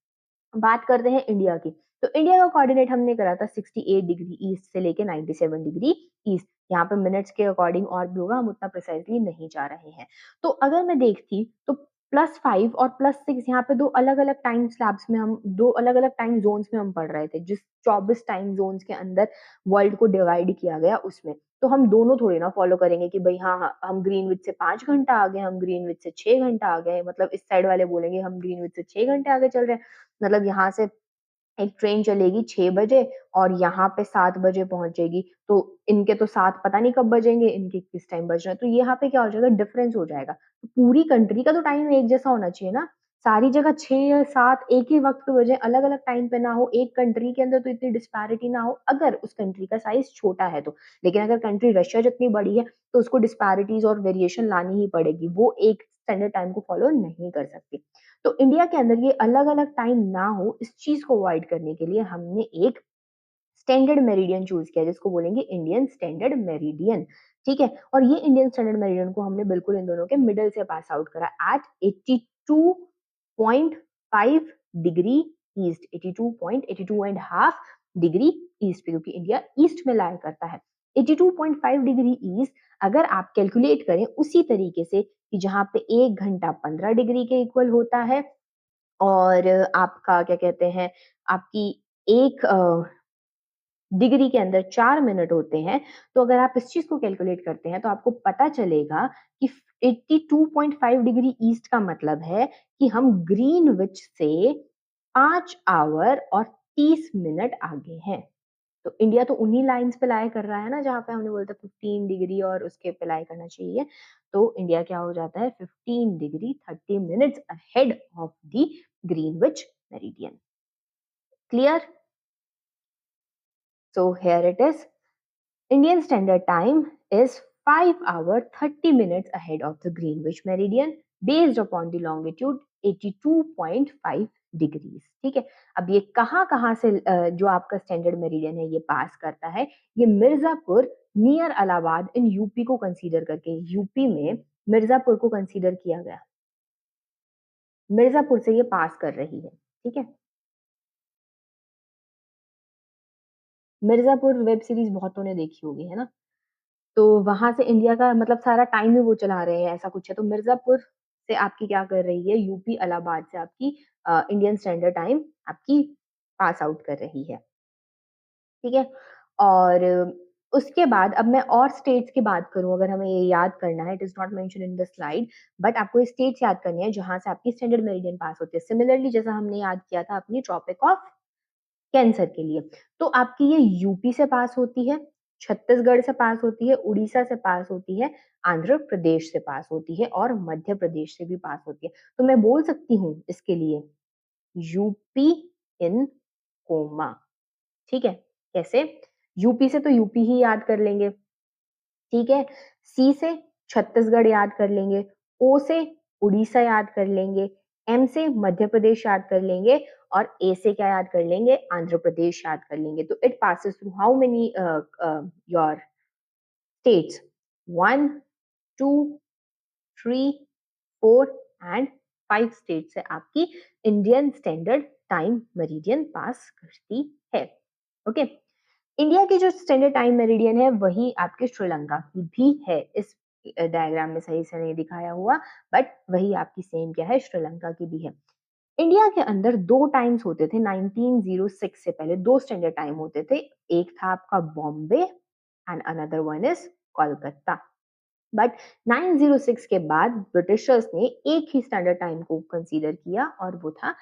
बात करते हैं इंडिया की। तो इंडिया का कोऑर्डिनेट हमने करा था 68 डिग्री ईस्ट से लेके 97 डिग्री ईस्ट। यहाँ पे मिनट्स के अकॉर्डिंग और भी होगा, हम उतना प्रिसाइज़ली नहीं जा रहे हैं। तो अगर मैं देखती तो +5 और +6 यहाँ पे 2 अलग-अलग टाइम स्लैब्स में हम 2 अलग-अलग टाइम ज़ोन्स में हम पढ़ रहे थे, जिस 24 टाइम ज़ोन्स के अंदर वर्ल्ड को डिवाइड किया गया उसमें। तो हम दोनों थोड़ी ना फ़ॉलो करेंगे कि भई हाँ, हाँ, हम ग्रीनविच से 5 घंटा आगे, हम ग्रीनविच से 6 घंटा आगे हैं, मतलब इस साइड वाले बोलेंगे हम ग्रीनविच से 6 घंटे आगे चल रहे हैं। मतलब यहाँ से एक ट्रेन चलेगी 6 बजे और यहाँ पे 7 बजे पहुँचेगी, तो इनके तो 7 पता नहीं कब बजेंगे, इनके किस टाइम बज रहे हैं, तो यहाँ पे क्या हो जाएगा डिफरेंस हो जाएगा। तो पूरी कंट्री का तो टाइम एक जैसा होना चाहिए ना, सारी जगह 6 या 7 एक ही वक़्त पे बजे, अलग-अलग टाइम पे ना हो, एक कंट्री के अंदर तो इतनी डिस्पैरिटी ना हो, अगर उस कंट्री का साइज़ छोटा है तो। लेकिन अगर कंट्री रशिया जितनी बड़ी है, तो उसको डिस्पैरिटीज़ और वेरिएशन लानी ही पड़ेगी, वो एक स्टैंडर्ड टाइम को फॉलो नहीं कर सकती। तो इंडिया के अंदर ये अलग-अलग टाइम ना हो, इस चीज़ को अवॉइड करने के लिए हमने एक स्टैंडर्ड मेरिडियन चूज़ किया जिसको बोलेंगे इंडियन स्टैंडर्ड मेरिडियन, ठीक है? और ये इंडियन स्टैंडर्ड मेरिडियन को हमने बिल्कुल इन दोनों के मिडल से पास आउट करा at 82.5 degree east, 82.82 and half degree east पे, क्योंकि इंडिया ईस्ट में लाया करता है। 82.5 डिग्री ईस्ट अगर आप कैलकुलेट करें उसी तरीके से कि जहाँ पे 1 घंटा 15 डिग्री के इक्वल होता है और आपका क्या कहते हैं, आपकी 1 डिग्री के अंदर 4 मिनट होते हैं, तो अगर आप इस चीज़ को कैलकुलेट करते हैं, तो आपको पता चलेगा कि 82.5 डिग्री ईस्ट का मतलब है कि हम ग्रीनविच से 5 आवर और 30 मिनट आगे हैं। तो इंडिया तो उन्हीं लाइन्स पे लाई कर रहा है ना, जहाँ पे हमने बोला था 15 डिग्री और उसके पे लाई करना चाहिए। तो इंडिया क्या हो जाता है 15 degree 30 minutes ahead of the Greenwich meridian. Clear? So here it is. Indian Standard Time is 5 hours 30 minutes ahead of the Greenwich Meridian based upon the longitude 82.5 degrees. ठीक है, अब ये कहाँ से जो आपका स्टैंडर्ड मेरिडियन है ये पास करता है, ये Mirzapur near Allahabad in UP को कंसीडर करके, यूपी में मिर्जापुर को कंसीडर किया गया, मिर्जापुर से ये पास कर रही है। ठीक है, मिर्जापुर वेब सीरीज बहुतों ने देखी होगी, है ना? तो वहाँ से इंडिया का मतलब सारा टाइम ही वो चला रहे हैं, ऐसा कुछ है। तो मिर्ज़ापुर से आपकी क्या कर रही है, यूपी इलाहाबाद से आपकी इंडियन स्टैंडर्ड टाइम आपकी पास आउट कर रही है, ठीक है? और उसके बाद अब मैं और स्टेट्स की बात करूँ, अगर हमें ये याद करना है, it is not mentioned in the slide, but आपको ये स्टेट्स याद करनी है जहाँ से आपकी स्टैंडर्ड मेरिडियन पास होती है। सिमिलरली जैसा हमने याद किया था अपनी ट्रॉपिक ऑफ कैंसर के लिए। तो आपकी ये यूपी से पास होती है, छत्तीसगढ़ से पास होती है, उड़ीसा से पास होती है, आंध्र प्रदेश से पास होती है और मध्य प्रदेश से भी पास होती है। तो मैं बोल सकती हूँ इसके लिए यूपी इन कोमा, ठीक है? कैसे? यूपी से तो यूपी ही याद कर लेंगे, ठीक है? सी से छत्तीसगढ़ याद कर लेंगे, ओ से उड़ीसा याद कर लेंगे, एम से मध्य प्रदेश याद कर लेंगे और ए से क्या याद कर लेंगे? आंध्र प्रदेश याद कर लेंगे। तो it passes through how many your states? 1, 2, 3, 4 and 5 state से आपकी इंडियन स्टैंडर्ड टाइम मेरिडियन पास करती है। ओके, इंडिया की जो स्टैंडर्ड टाइम मेरिडियन है वही आपके श्रीलंका की भी है, इस डायग्राम में सही से नहीं दिखाया हुआ, बट वही आपकी सेम क्या है, श्रीलंका की भी है। इंडिया के अंदर 2 टाइम्स होते थे 1906 से पहले, 2 स्टैंडर्ड टाइम होते थे। एक था आपका Bombay and another one is Kolkata. But 906 के बाद ब्रिटिशर्स ने एक ही स्टैंडर्ड टाइम को कंसीडर किया और वो था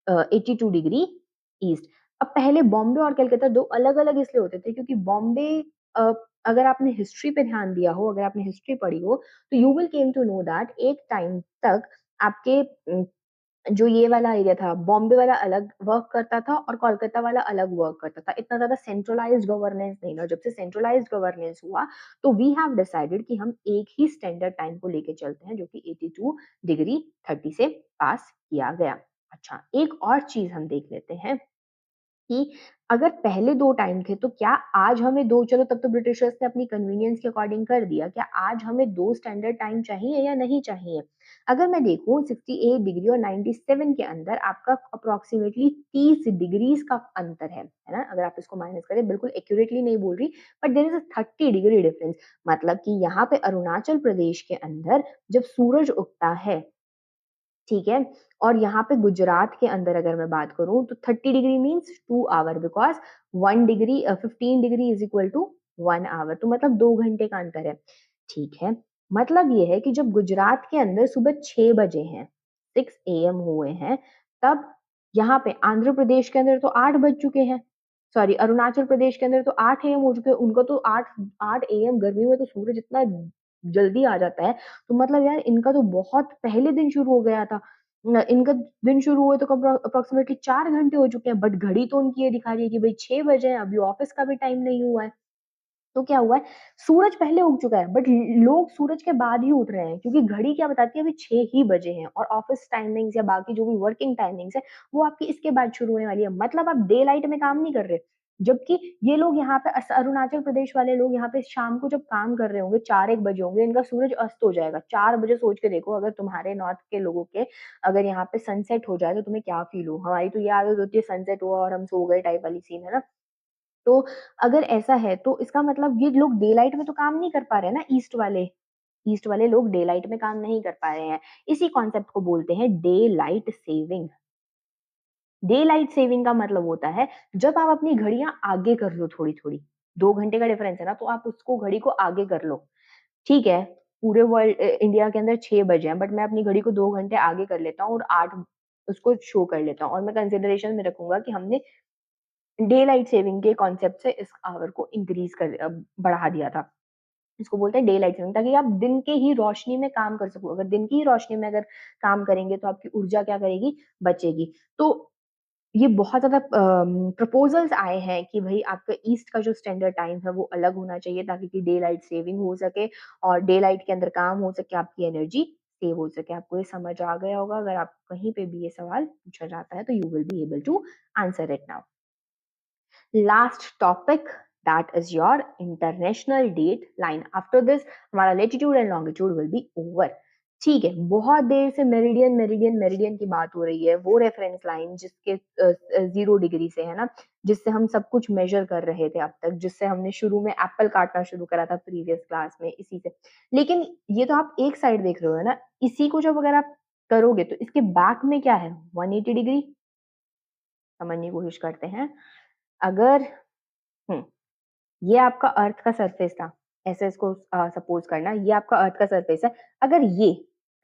82 डिग्री ईस्ट। अब पहले बॉम्बे और कलकत्ता 2 अलग-अलग इसलिए होते थे क्योंकि बॉम्बे अ, अगर आपने हिस्ट्री पे ध्यान दिया हो, अगर आपने हिस्ट्री पढ़ी हो, तो you will came to know that एक टाइम तक आपके जो ये वाला एरिया था, बॉम्बे वाला अलग वर्क करता था और कोलकाता वाला अलग वर्क करता था। इतना ज़्यादा सेंट्रलाइज़्ड गवर्नेंस नहीं था। जब से सेंट्रलाइज़्ड गवर्नेंस हुआ, तो वी हैव डिसाइडेड कि हम एक ही स्टैंडर्ड टाइम को लेके चलते हैं, जो कि 82 डिग्री 30 से पास किया गया। अच्छा, एक और चीज़ हम देख लेते हैं कि अगर पहले 2 टाइम थे, तो क्या आज हमें 2, चलो तब तो ब्रिटिशर्स ने अपनी कन्वीनियंस के अकॉर्डिंग कर दिया। क्या आज हमें 2 स्टैंडर्ड टाइम चाहिए या नहीं चाहिए? अगर मैं देखूँ 68 डिग्री और 97 के अंदर आपका अप्रॉक्सिमेटली 30 डिग्रीज़ का अंतर है ना? अगर आप इसको माइनस करें, बिल्कुल एक्यूरेटली नहीं बोल रही, but there is a 30 degree difference. मतलब कि यहाँ पे अरुणाचल प्रदेश के अंदर जब सूरज उगता है ठीक है? और यहाँ पे गुजरात के अंदर अगर मैं बात करूँ तो 30 degree means 2 hour because 1 degree 15 degree is equal to 1 hour तो मतलब 2 घंटे का अंतर है। ठीक है? मतलब ये है कि जब गुजरात के अंदर सुबह 6 बजे हैं, 6 एएम हुए हैं, तब यहाँ पे आंध्र प्रदेश के अंदर तो 8 बज चुके हैं। सॉरी अरुणाचल प्रदेश के अंदर तो 8 एएम हो चुके हैं, उनका तो 8 एएम गर्मी में तो सूरज इतना जल्दी आ जाता है, तो मतलब यार इनका तो बहुत पहले दिन शुरू हो गया था। इनका दिन शुरू हुए तो कब अप्रॉक्सिमेटली 4 घंटे हो चुके हैं, बट घड़ी तो उनकी ये दिखा रही है कि भई 6 बजे हैं, अभी ऑफ़िस का भी टाइम नहीं हुआ है। तो क्या हुआ है, सूरज पहले उग चुका है, बट लोग सूरज के बाद ही उठ रहे हैं क्योंकि घड़ी क्या बताती है अभी 6 ही बजे हैं और ऑफ़िस टाइमिंग्स या बाकी जो भी वर्किंग टाइमिंग्स है, वो आपकी इसके बाद शुरू होने वाली है। मतलब आप डे लाइट में काम नहीं कर रहे। जबकि ये लोग यहाँ पे अरुणाचल प्रदेश वाले लोग यहाँ पे शाम को जब काम कर रहे होंगे 4-1 बजे होंगे, इनका सूरज अस्त हो जाएगा। 4 बजे सोच के देखो अगर तुम्हारे नॉर्थ के लोगों के अगर यहाँ पे सनसेट हो जाए तो तुम्हें क्या फ़ील हो? हमारी तो ये आदत होती है सनसेट हुआ और हम सो गए टाइप वाली सीन है ना? तो अगर ऐसा है तो इसका मतलब ये लोग डे लाइट में तो काम नहीं कर पा रहे हैं ना ईस्ट वाले। ईस्ट वाले लोग डे लाइट में काम नहीं कर पा रहे हैं। इसी कॉन्सेप्ट को बोलते हैं day light saving. Day light saving का मतलब होता है जब आप अपनी घड़ियाँ आगे कर लो थोड़ी-थोड़ी, 2 घंटे का डिफरेंस है ना तो आप उसको घड़ी को आगे कर लो। ठीक है, पूरे इंडिया के अंदर 6 बजे हैं बट मैं अपनी घड़ी को 2 घंटे आगे कर लेता हूँ और 8 उसको शो कर लेता हूँ और मैं कंसिडरेशन में रखूँगा कि हमने डे लाइट सेविंग के कॉन्सेप्ट से इस आवर को बढ़ा दिया था। इसको बोलते हैं डे लाइट सेविंग ताकि आप दिन के ही रोशनी में काम कर सको। अगर दिन की ही रोशनी में अगर काम करेंगे तो आपकी ऊर्जा क्या करेगी? बचेगी। तो ये बहुत ज़्यादा प्रपोज़ल्स आए हैं कि भई आपका ईस्ट का जो स्टैंडर्ड टाइम है वो अलग होना चाहिए ताकि कि डे लाइट सेविंग हो सके और डे लाइट के अंदर काम हो सके, आपकी एनर्जी सेव हो सके। आपको ये समझ आ गया होगा अगर आप कहीं पे भी ये सवाल पूछा जाता है तो you will be able to answer it now. Last topic that is your international date line after this हमारा latitude and longitude will be over. ठीक है, बहुत देर से मेरिडियन मेरिडियन मेरिडियन की बात हो रही है, वो रेफरेंस लाइन जिसके 0 डिग्री से है ना, जिससे हम सब कुछ मेजर कर रहे थे अब तक, जिससे हमने शुरू में एप्पल काटना शुरू करा था प्रीवियस क्लास में इसी से। लेकिन ये तो आप एक साइड देख रहे हो है ना, इसी को जब अगर आप करोगे तो इसके बैक में क्या है? 180 डिग्री। समझने की कोशिश करते हैं। अगर हम्म ये आपका अर्थ का सरफेस था। ऐसे इसको सपोज़ करना ये आपका अर्थ का सरफेस है। अगर ये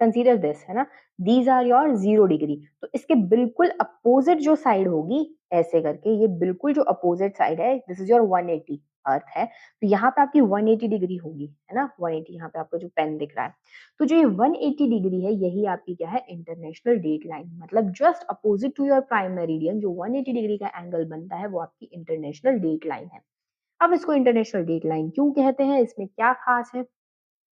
कंसीडर दिस है ना, दीज़ आर योर 0 डिग्री तो इसके बिल्कुल अपोज़िट जो साइड होगी ऐसे करके ये बिल्कुल जो अपोज़िट साइड है दिस इज़ योर 180 अर्थ है। तो यहाँ पे आपकी 180 डिग्री होगी, है ना? 180 यहाँ पे आपको जो पेन दिख रहा है। तो जो ये 180 डिग्री है यही आपकी क्या है? इंटरनेशनल डेट लाइन मतलब just opposite to your prime meridian जो 180 डिग्री का एंगल बनता है वो आपकी इंटरनेशनल डेट लाइन है। अब इसको इंटरनेशनल डेटलाइन क्यों कहते हैं? इसमें क्या खास है?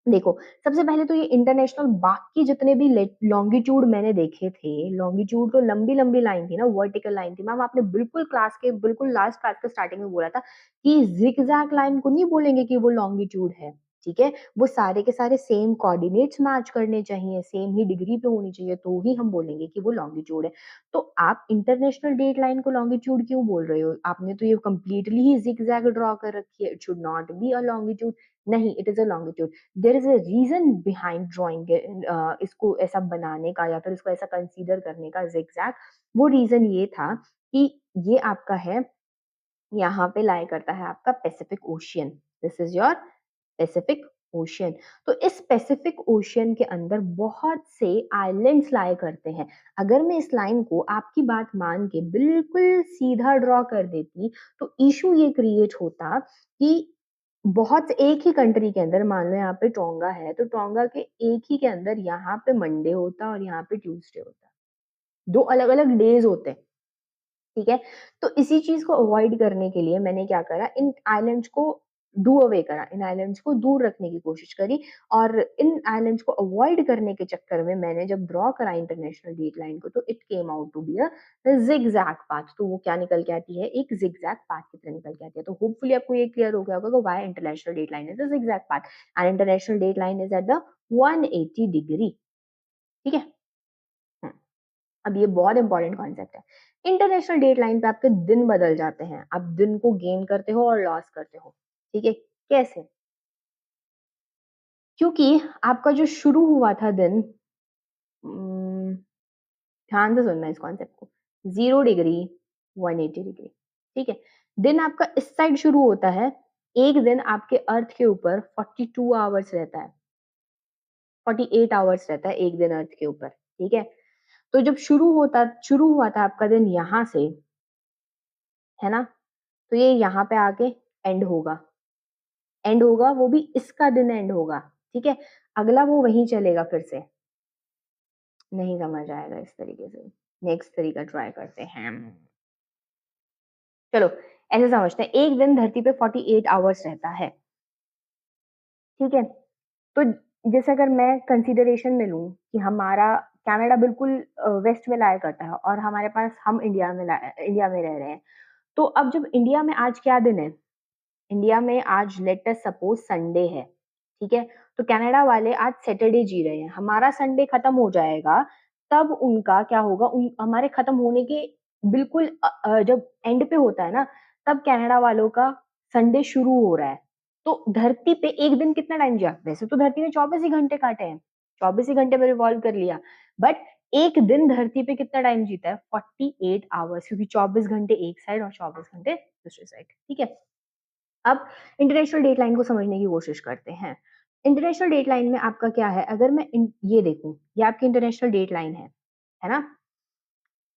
देखो, सबसे पहले तो ये इंटरनेशनल बाकी जितने भी लॉन्गिट्यूड मैंने देखे थे, लॉन्गिट्यूड तो लंबी-लंबी लाइन थी ना, वर्टिकल लाइन थी। मैम आपने बिल्कुल लास्ट क्लास के स्टार्टिंग में बोला था कि ज़िगज़ैग लाइन को नहीं बोलेंगे कि वो लॉन्गिट्यूड है, ठीक है? वो सारे के सारे सेम कोऑर्डिनेट्स मैच करने चाहिए, सेम ही डिग्री पे होनी चाहिए, तो ही हम बोलेंगे कि वो लॉन्गिट्यूड है। तो आप इंटरनेशनल डेट लाइन को लॉन्गिट्यूड क्यों बोल रहे हो? आपने तो ये कंप्लीटली ही ज़िगज़ैग ड्रॉ कर रखी है। It should not be a longitude. नहीं, it is a longitude. There is a reason behind drawing इसको ऐसा बनाने का या फिर इसको ऐसा कंसीडर करने का ज़िगज़ैग। वो रीज़न ये था कि ये आपका है, यहाँ पे लाई करता है आपका Pacific ocean. This is your Pacific ocean. तो इस पैसिफिक ओशियन के अंदर बहुत से आइलैंड्स लाई करते हैं। अगर मैं इस लाइन को आपकी बात मान के बिल्कुल सीधा ड्रॉ कर देती, तो इश्यू ये क्रिएट होता कि बहुत एक ही कंट्री के अंदर मान लो यहाँ पे टोंगा है, तो टोंगा के एक ही के अंदर यहाँ पे मंडे होता और यहाँ पे ट्यूसडे होता। 2 अलग-अलग डेज़ होते हैं। ठीक है? तो इसी चीज़ को अवॉइड करने के लिए मैंने क्या करा, इन आइलैंड्स को डू अवे करा, इन आइलैंड्स को दूर रखने की कोशिश करी और इन आइलैंड्स को अवॉइड करने के चक्कर में मैंने जब ड्रॉ करा इंटरनेशनल डेट लाइन को, तो it came out to be a zigzag path. तो वो क्या निकल के आती है? एक ज़िगज़ैग पाथ की तरह निकल के आती है। तो होपफुली आपको ये क्लियर हो गया होगा कि why international date line is a zigzag path and international date line is at the 180 degree. ठीक है? हुँ। अब ये बहुत इंपॉर्टेंट कॉन्सेप्ट है। इंटरनेशनल डेटलाइन पे आपके दिन बदल जाते हैं। आप दिन को गेन करते हो और लॉस करते हो। ठीक है? कैसे? क्योंकि आपका जो शुरू हुआ था दिन ध्यान से सुनना इस कॉन्सेप्ट को। 0 डिग्री 180 डिग्री, ठीक है। दिन आपका इस साइड शुरू होता है, एक दिन आपके अर्थ के ऊपर 42 आवर्स रहता है, 48 आवर्स रहता है एक दिन अर्थ के ऊपर, ठीक है। तो जब शुरू हुआ था आपका दिन यहाँ से, है ना, तो ये यहाँ पे आके एंड होगा, वो भी इसका दिन एंड होगा, ठीक है। अगला वो वहीं चलेगा फिर से। नहीं समझ आएगा इस तरीके से, नेक्स्ट तरीका ट्राई करते हैं। चलो ऐसे समझते हैं, एक दिन धरती पे 48 आवर्स रहता है, ठीक है। तो जैसे अगर मैं कंसीडरेशन में लूं कि हमारा कनाडा बिल्कुल वेस्ट में लाया करता है और हमारे पास हम इंडिया में रह रहे हैं, तो अब जब इंडिया में आज क्या दिन है, इंडिया में आज लेट अस सपोज संडे है, ठीक है। तो कनाडा वाले आज सैटरडे जी रहे हैं, हमारा संडे खत्म हो जाएगा, तब उनका क्या होगा, हमारे खत्म होने के बिल्कुल जब एंड पे होता है ना, तब कनाडा वालों का संडे शुरू हो रहा है। तो धरती पे एक दिन कितना टाइम जिया, वैसे तो धरती ने 24 ही घंटे काटे हैं, 24 ही घंटे में रिवॉल्व कर लिया, बट एक दिन धरती पे कितना टाइम जीता है, 48 आवर्स, क्योंकि 24 घंटे एक साइड और 24 घंटे दूसरी साइड, ठीक है। अब इंटरनेशनल डेटलाइन को समझने की कोशिश करते हैं। इंटरनेशनल डेटलाइन में आपका क्या है, अगर मैं ये देखूं, ये आपकी इंटरनेशनल डेटलाइन है ना।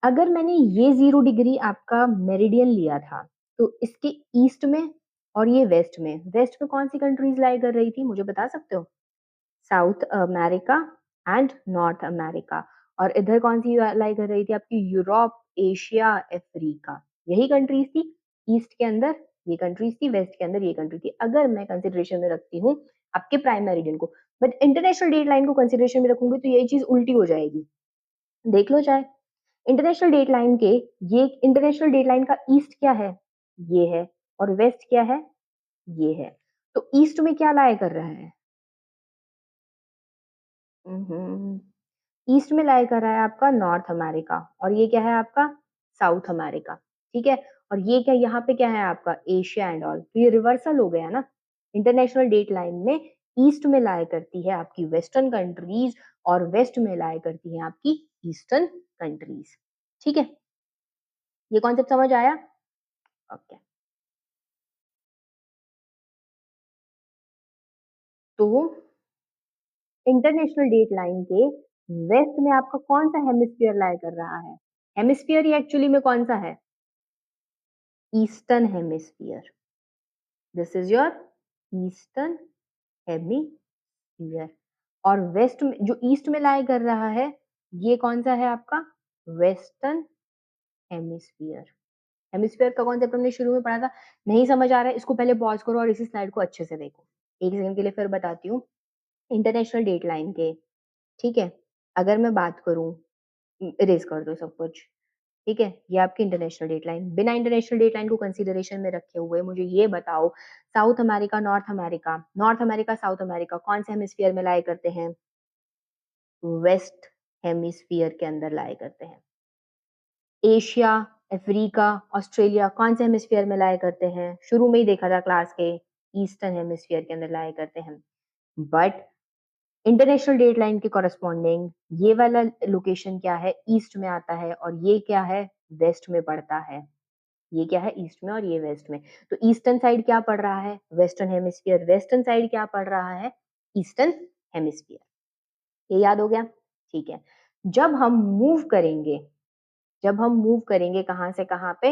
अगर मैंने ये 0 डिग्री आपका मेरिडियन लिया था, तो इसके ईस्ट में और ये वेस्ट में कौन सी कंट्रीज लाई कर रही थी, मुझे बता सकते हो? South America and north America. और इधर कौन सी लाई कर रही थी आपकी, यूरोप, एशिया, अफ्रीका, यही कंट्रीज थी। ईस्ट के अंदर ये कंट्रीज थी, वेस्ट के अंदर ये कंट्री थी। अगर मैं कंसिडरेशन में रखती हूँ आपके प्राइम मेरिडियन को, बट इंटरनेशनल डेट लाइन को कंसिडरेशन में रखूंगी तो यही चीज उल्टी हो जाएगी। देख लो चाहे, इंटरनेशनल डेट लाइन के, ये इंटरनेशनल डेट लाइन का ईस्ट क्या है, ये है, और वेस्ट क्या है, ये है। तो ईस्ट में क्या लाया कर रहा है, ईस्ट में लाई कर रहा है आपका नॉर्थ अमेरिका, और ये क्या है आपका साउथ अमेरिका, ठीक है। और ये क्या, यहाँ पे क्या है आपका एशिया एंड ऑल, तो ये रिवर्सल हो गया ना। इंटरनेशनल डेट लाइन में ईस्ट में लाया करती है आपकी वेस्टर्न कंट्रीज, और वेस्ट में लाया करती है आपकी ईस्टर्न कंट्रीज, ठीक है। ये कॉन्सेप्ट समझ आया? ओके। तो इंटरनेशनल डेट लाइन के वेस्ट में आपका कौन सा हेमिस्फीयर लाई कर रहा है, हेमिस्फीयर ही एक्चुअली में कौन सा है, eastern hemisphere. This is your eastern hemisphere. और वेस्ट में जो ईस्ट में लाई कर रहा है, ये कौन सा है आपका वेस्टर्न हेमिस्फीयर। हेमिस्फीयर का कॉन्सेप्ट हमने शुरू में पढ़ा था, नहीं समझ आ रहा है इसको पहले पॉज करो और इसी स्लाइड को अच्छे से देखो। एक सेकंड के लिए फिर बताती हूँ। इंटरनेशनल डेट लाइन के, ठीक है, अगर मैं बात करूं, इरेज कर दो सब कुछ, ठीक है। ये आपकी इंटरनेशनल डेटलाइन, बिना इंटरनेशनल डेटलाइन को कंसीडरेशन में रखे हुए मुझे ये बताओ, south America, north America, south America कौन से हेमिस्फीयर में लाए करते हैं, वेस्ट हेमिस्फीयर के अंदर लाए करते हैं। एशिया, अफ्रीका, ऑस्ट्रेलिया कौन से हेमिस्फीयर में लाए करते हैं, शुरू में ही देखा था क्लास के, ईस्टर्न हेमिस्फीयर के अंदर लाए करते हैं। बट इंटरनेशनल डेट लाइन के कॉरेस्पॉन्डिंग ये वाला लोकेशन क्या है, ईस्ट में आता है, और ये क्या है, वेस्ट में पड़ता है। ये क्या है, ईस्ट में, और ये वेस्ट में। तो ईस्टर्न साइड क्या पड़ रहा है, वेस्टर्न हेमिस्फीयर, वेस्टर्न साइड क्या पड़ रहा है, ईस्टर्न हेमिस्फीयर। ये याद हो गया, ठीक है। जब हम मूव करेंगे, कहाँ से कहाँ पे,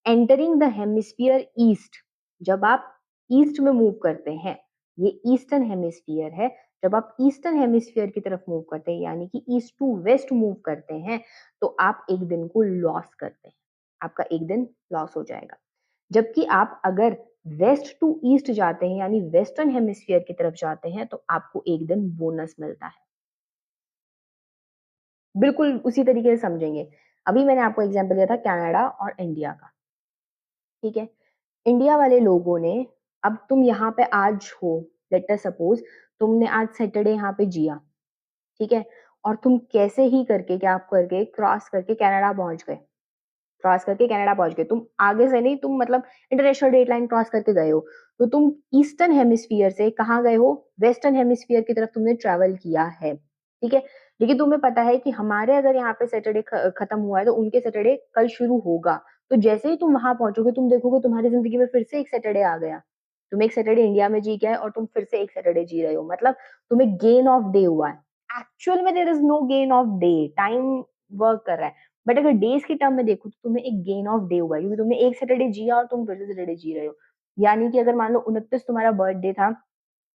एंटरिंग द हेमिस्फीयर ईस्ट, जब आप ईस्ट में मूव करते हैं, ये ईस्टर्न हेमिस्फीयर है, जब आप ईस्टर्न हेमिस्फीयर की तरफ मूव करते हैं, यानी कि ईस्ट टू वेस्ट मूव करते हैं, तो आप एक दिन को लॉस करते हैं, आपका एक दिन लॉस हो जाएगा। जबकि आप अगर वेस्ट टू ईस्ट जाते हैं, यानी वेस्टर्न हेमिस्फीयर की तरफ जाते हैं, तो आपको एक दिन बोनस मिलता है। बिल्कुल उसी तरीके से समझेंगे। अभी मैंने आपको एग्जांपल दिया था कनाडा और इंडिया का, ठीक है। इंडिया वाले लोगों ने, अब तुम यहाँ पे आज हो, लेट अस सपोज तुमने आज सैटरडे यहाँ पे जिया, ठीक है, और तुम कैसे ही करके, क्या आप करके, क्रॉस करके कनाडा पहुंच गए, तुम आगे से नहीं, तुम मतलब इंटरनेशनल डेट लाइन क्रॉस करके गए हो, तो तुम ईस्टर्न हेमिस्फीयर से कहाँ गए हो, वेस्टर्न हेमिस्फीयर की तरफ तुमने ट्रेवल किया है, ठीक है। लेकिन तुम्हें पता है कि हमारे अगर यहाँ पे सैटरडे खत्म हुआ है तो उनके सैटरडे कल शुरू होगा। तो जैसे ही तुम वहां पहुंचोगे तुम देखोगे तुम्हारी जिंदगी में फिर से एक सैटरडे आ गया। तुम एक सैटरडे इंडिया में जी के आए और तुम फिर से एक सैटरडे जी रहे हो, मतलब तुम्हें गेन ऑफ डे हुआ है। एक्चुअल में there is no gain of day, time work कर रहा है। बट अगर डेज की टर्म में देखो तो तुम्हें एक गेन ऑफ डे हुआ है, क्योंकि तुमने एक सैटरडे जिया और तुम फिर से सैटरडे जी रहे हो। यानी कि अगर मान लो 29 तुम्हारा बर्थडे था,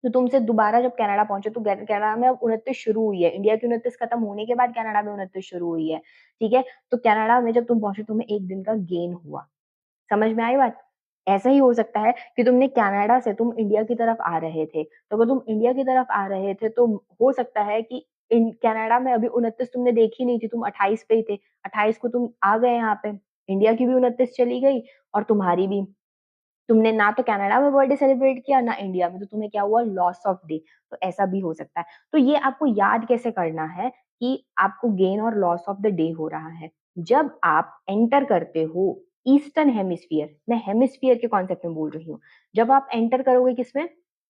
तो तुमसे दोबारा जब कनाडा पहुंचे तो कनाडा में अब 29 शुरू हुई है, इंडिया की 29 खत्म होने के बाद कनाडा में 29 शुरू हुई है। ठीक है, तो कनाडा में जब तुम पहुंचे तुम्हें एक दिन का गेन हुआ। समझ में आई बात? ऐसा ही हो सकता है कि तुमने कनाडा से तुम इंडिया की तरफ आ रहे थे, तो अगर तुम इंडिया की तरफ आ रहे थे तो हो सकता है कि कनाडा में अभी 29 तुमने देखी नहीं थी, तुम 28 पे ही थे, 28 को तुम आ गए यहाँ पे, इंडिया की भी 29 चली गई और तुम्हारी भी। तुमने ना तो कनाडा में बर्थडे सेलिब्रेट किया ना इंडिया में, तो तुम्हें क्या हुआ, लॉस ऑफ डे। तो ऐसा भी हो सकता है। तो ये आपको याद कैसे करना है कि आपको गेन और लॉस ऑफ द डे हो रहा है जब आप एंटर करते हो ईस्टर्न हेमिस्फीयर। मैं हेमिस्फीयर के कॉन्सेप्ट में बोल रही हूँ। जब आप एंटर करोगे किसमें,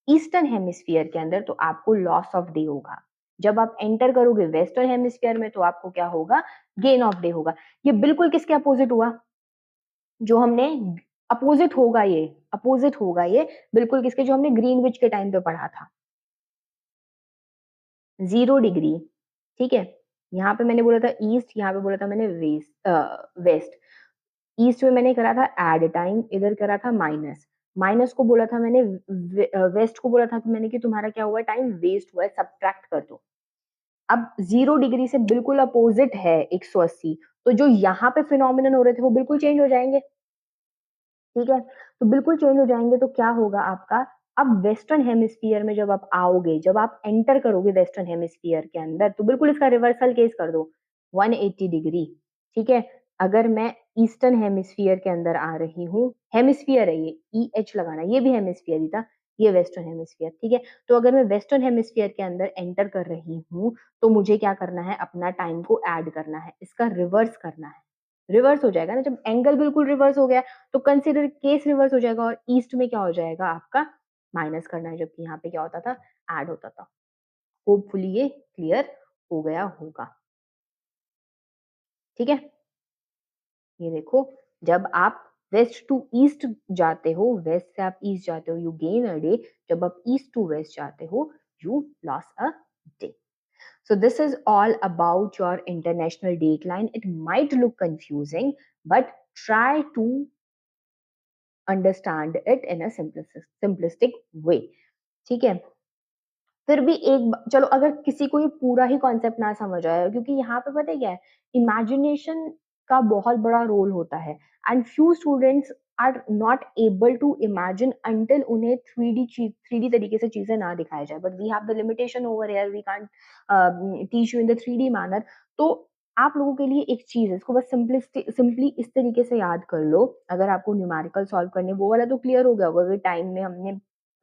ईस्टर्न हेमिस्फीयर के अंदर, तो आपको लॉस ऑफ डे होगा। जब आप एंटर करोगे वेस्टर्न हेमिस्फीयर में तो आपको क्या होगा, गेन ऑफ डे होगा। ये बिल्कुल किसके अपोजिट हुआ, जो हमने अपोजिट होगा ये, अपोजिट होगा ये बिल्कुल किसके, जो हमने ग्रीनविच के टाइम पे पढ़ा था, 0 डिग्री। ठीक है, यहाँ पे मैंने बोला था ईस्ट, यहाँ पे बोला था मैंने वेस्ट, वेस्ट। ईस्ट में मैंने करा था एड टाइम, इधर करा था माइनस। माइनस को बोला था मैंने, वेस्ट को बोला था कि मैंने कि तुम्हारा क्या हुआ, टाइम वेस्ट हुआ है, सब्ट्रैक्ट कर दो। अब 0 डिग्री से बिल्कुल अपोजिट है 180, तो जो यहाँ पे फिनोमिनन हो रहे थे वो बिल्कुल चेंज हो जाएंगे। ठीक है, तो बिल्कुल चेंज हो जाएंगे। तो क्या होगा आपका, अब वेस्टर्न हेमिस्फीयर में जब आप आओगे, जब आप एंटर करोगे वेस्टर्न हेमिस्फीयर के अंदर, तो बिल्कुल इसका रिवर्सल केस कर दो, 180 डिग्री। ठीक है, अगर मैं ईस्टर्न हेमिस्फीयर के अंदर आ रही हूँ, हेमिस्फीयर है ये, ई एच लगाना, ये भी हेमिस्फीयर ही था, ये वेस्टर्न हेमिस्फीयर। ठीक है, तो अगर मैं वेस्टर्न हेमिस्फीयर के अंदर एंटर कर रही हूँ तो मुझे क्या करना है, अपना टाइम को ऐड करना है, इसका रिवर्स करना है। रिवर्स हो जाएगा ना, जब एंगल बिल्कुल रिवर्स हो गया तो कंसीडर केस रिवर्स हो जाएगा, और ईस्ट में क्या हो जाएगा आपका, माइनस करना है, जबकि यहाँ पे क्या होता था, ऐड होता था। होपफुली ये क्लियर हो गया होगा। ठीक है, ये देखो, जब आप वेस्ट टू ईस्ट जाते हो, वेस्ट से आप ईस्ट जाते हो, यू गेन अ डे। जब आप ईस्ट टू वेस्ट जाते हो, you loss a day. So this is all about your international dateline. It might look confusing, but try to understand it in a simplistic way. ठीक है, फिर भी चलो अगर किसी को ये पूरा ही कॉन्सेप्ट ना समझ आया, क्योंकि यहाँ पे पता है क्या है, इमेजिनेशन का बहुत बड़ा रोल होता है, and few students are not able to imagine until उन्हें 3D तरीके से चीजें ना दिखाई जाए। But we have the limitation over here, we can't teach you in the 3D manner. तो आप लोगों के लिए एक चीज है, इसको बस सिंपली इस तरीके से याद कर लो। अगर आपको न्यूमेरिकल सॉल्व करने, वो वाला तो क्लियर हो गया होगा, टाइम में हमने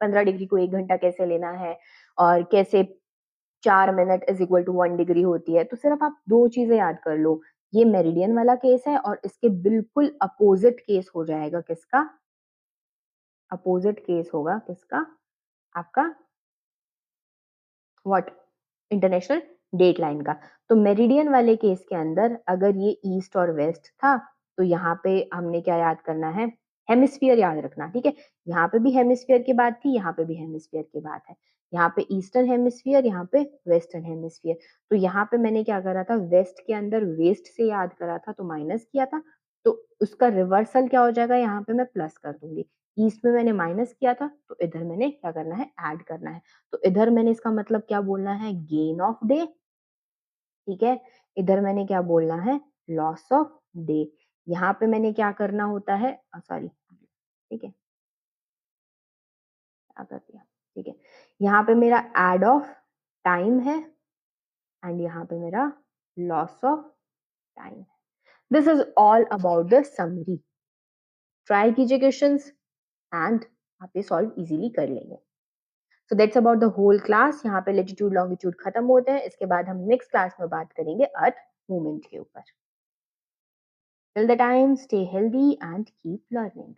15 डिग्री को 1 घंटा कैसे लेना है, और कैसे 4 minute is equal to 1 degree होती है। तो सिर्फ आप दो चीजें याद कर लो, ये मेरिडियन वाला केस है और इसके बिल्कुल अपोजिट केस हो जाएगा किसका, अपोजिट केस होगा किसका, आपका व्हाट, इंटरनेशनल डेट लाइन का। तो मेरिडियन वाले केस के अंदर अगर ये ईस्ट और वेस्ट था, तो यहाँ पे हमने क्या याद करना है, हेमिस्फीयर याद रखना। ठीक है, यहाँ पे भी हेमिस्फीयर की बात थी, यहाँ पे भी हेमिस्फीयर की बात है। यहाँ पे ईस्टर्न हेमिस्फीयर, यहाँ पे वेस्टर्न हेमिस्फीयर। तो यहाँ पे मैंने क्या करा था, वेस्ट के अंदर वेस्ट से याद करा था तो माइनस किया था, तो उसका रिवर्सल क्या हो जाएगा, यहाँ पे मैं प्लस कर दूंगी। ईस्ट में मैंने माइनस किया था तो इधर मैंने क्या करना है, ऐड करना है। तो इधर मैंने इसका मतलब क्या बोलना है, गेन ऑफ डे। ठीक है, इधर मैंने क्या बोलना है, लॉस ऑफ डे। यहाँ पे मैंने क्या करना होता है, सॉरी, ठीक है, क्या कर दिया, ठीक है, यहाँ पे मेरा एड ऑफ टाइम है, एंड यहाँ पे मेरा लॉस ऑफ टाइम है। This is all about the summary. Try कीजिए क्वेश्चंस, एंड आप ये सॉल्व इजीली कर लेंगे। So that's about the whole class. यहाँ पे लेटीट्यूड लॉन्गिट्यूड खत्म होते हैं, इसके बाद हम नेक्स्ट क्लास में बात करेंगे अर्थ मूवमेंट के ऊपर। Till the time, stay healthy and keep learning.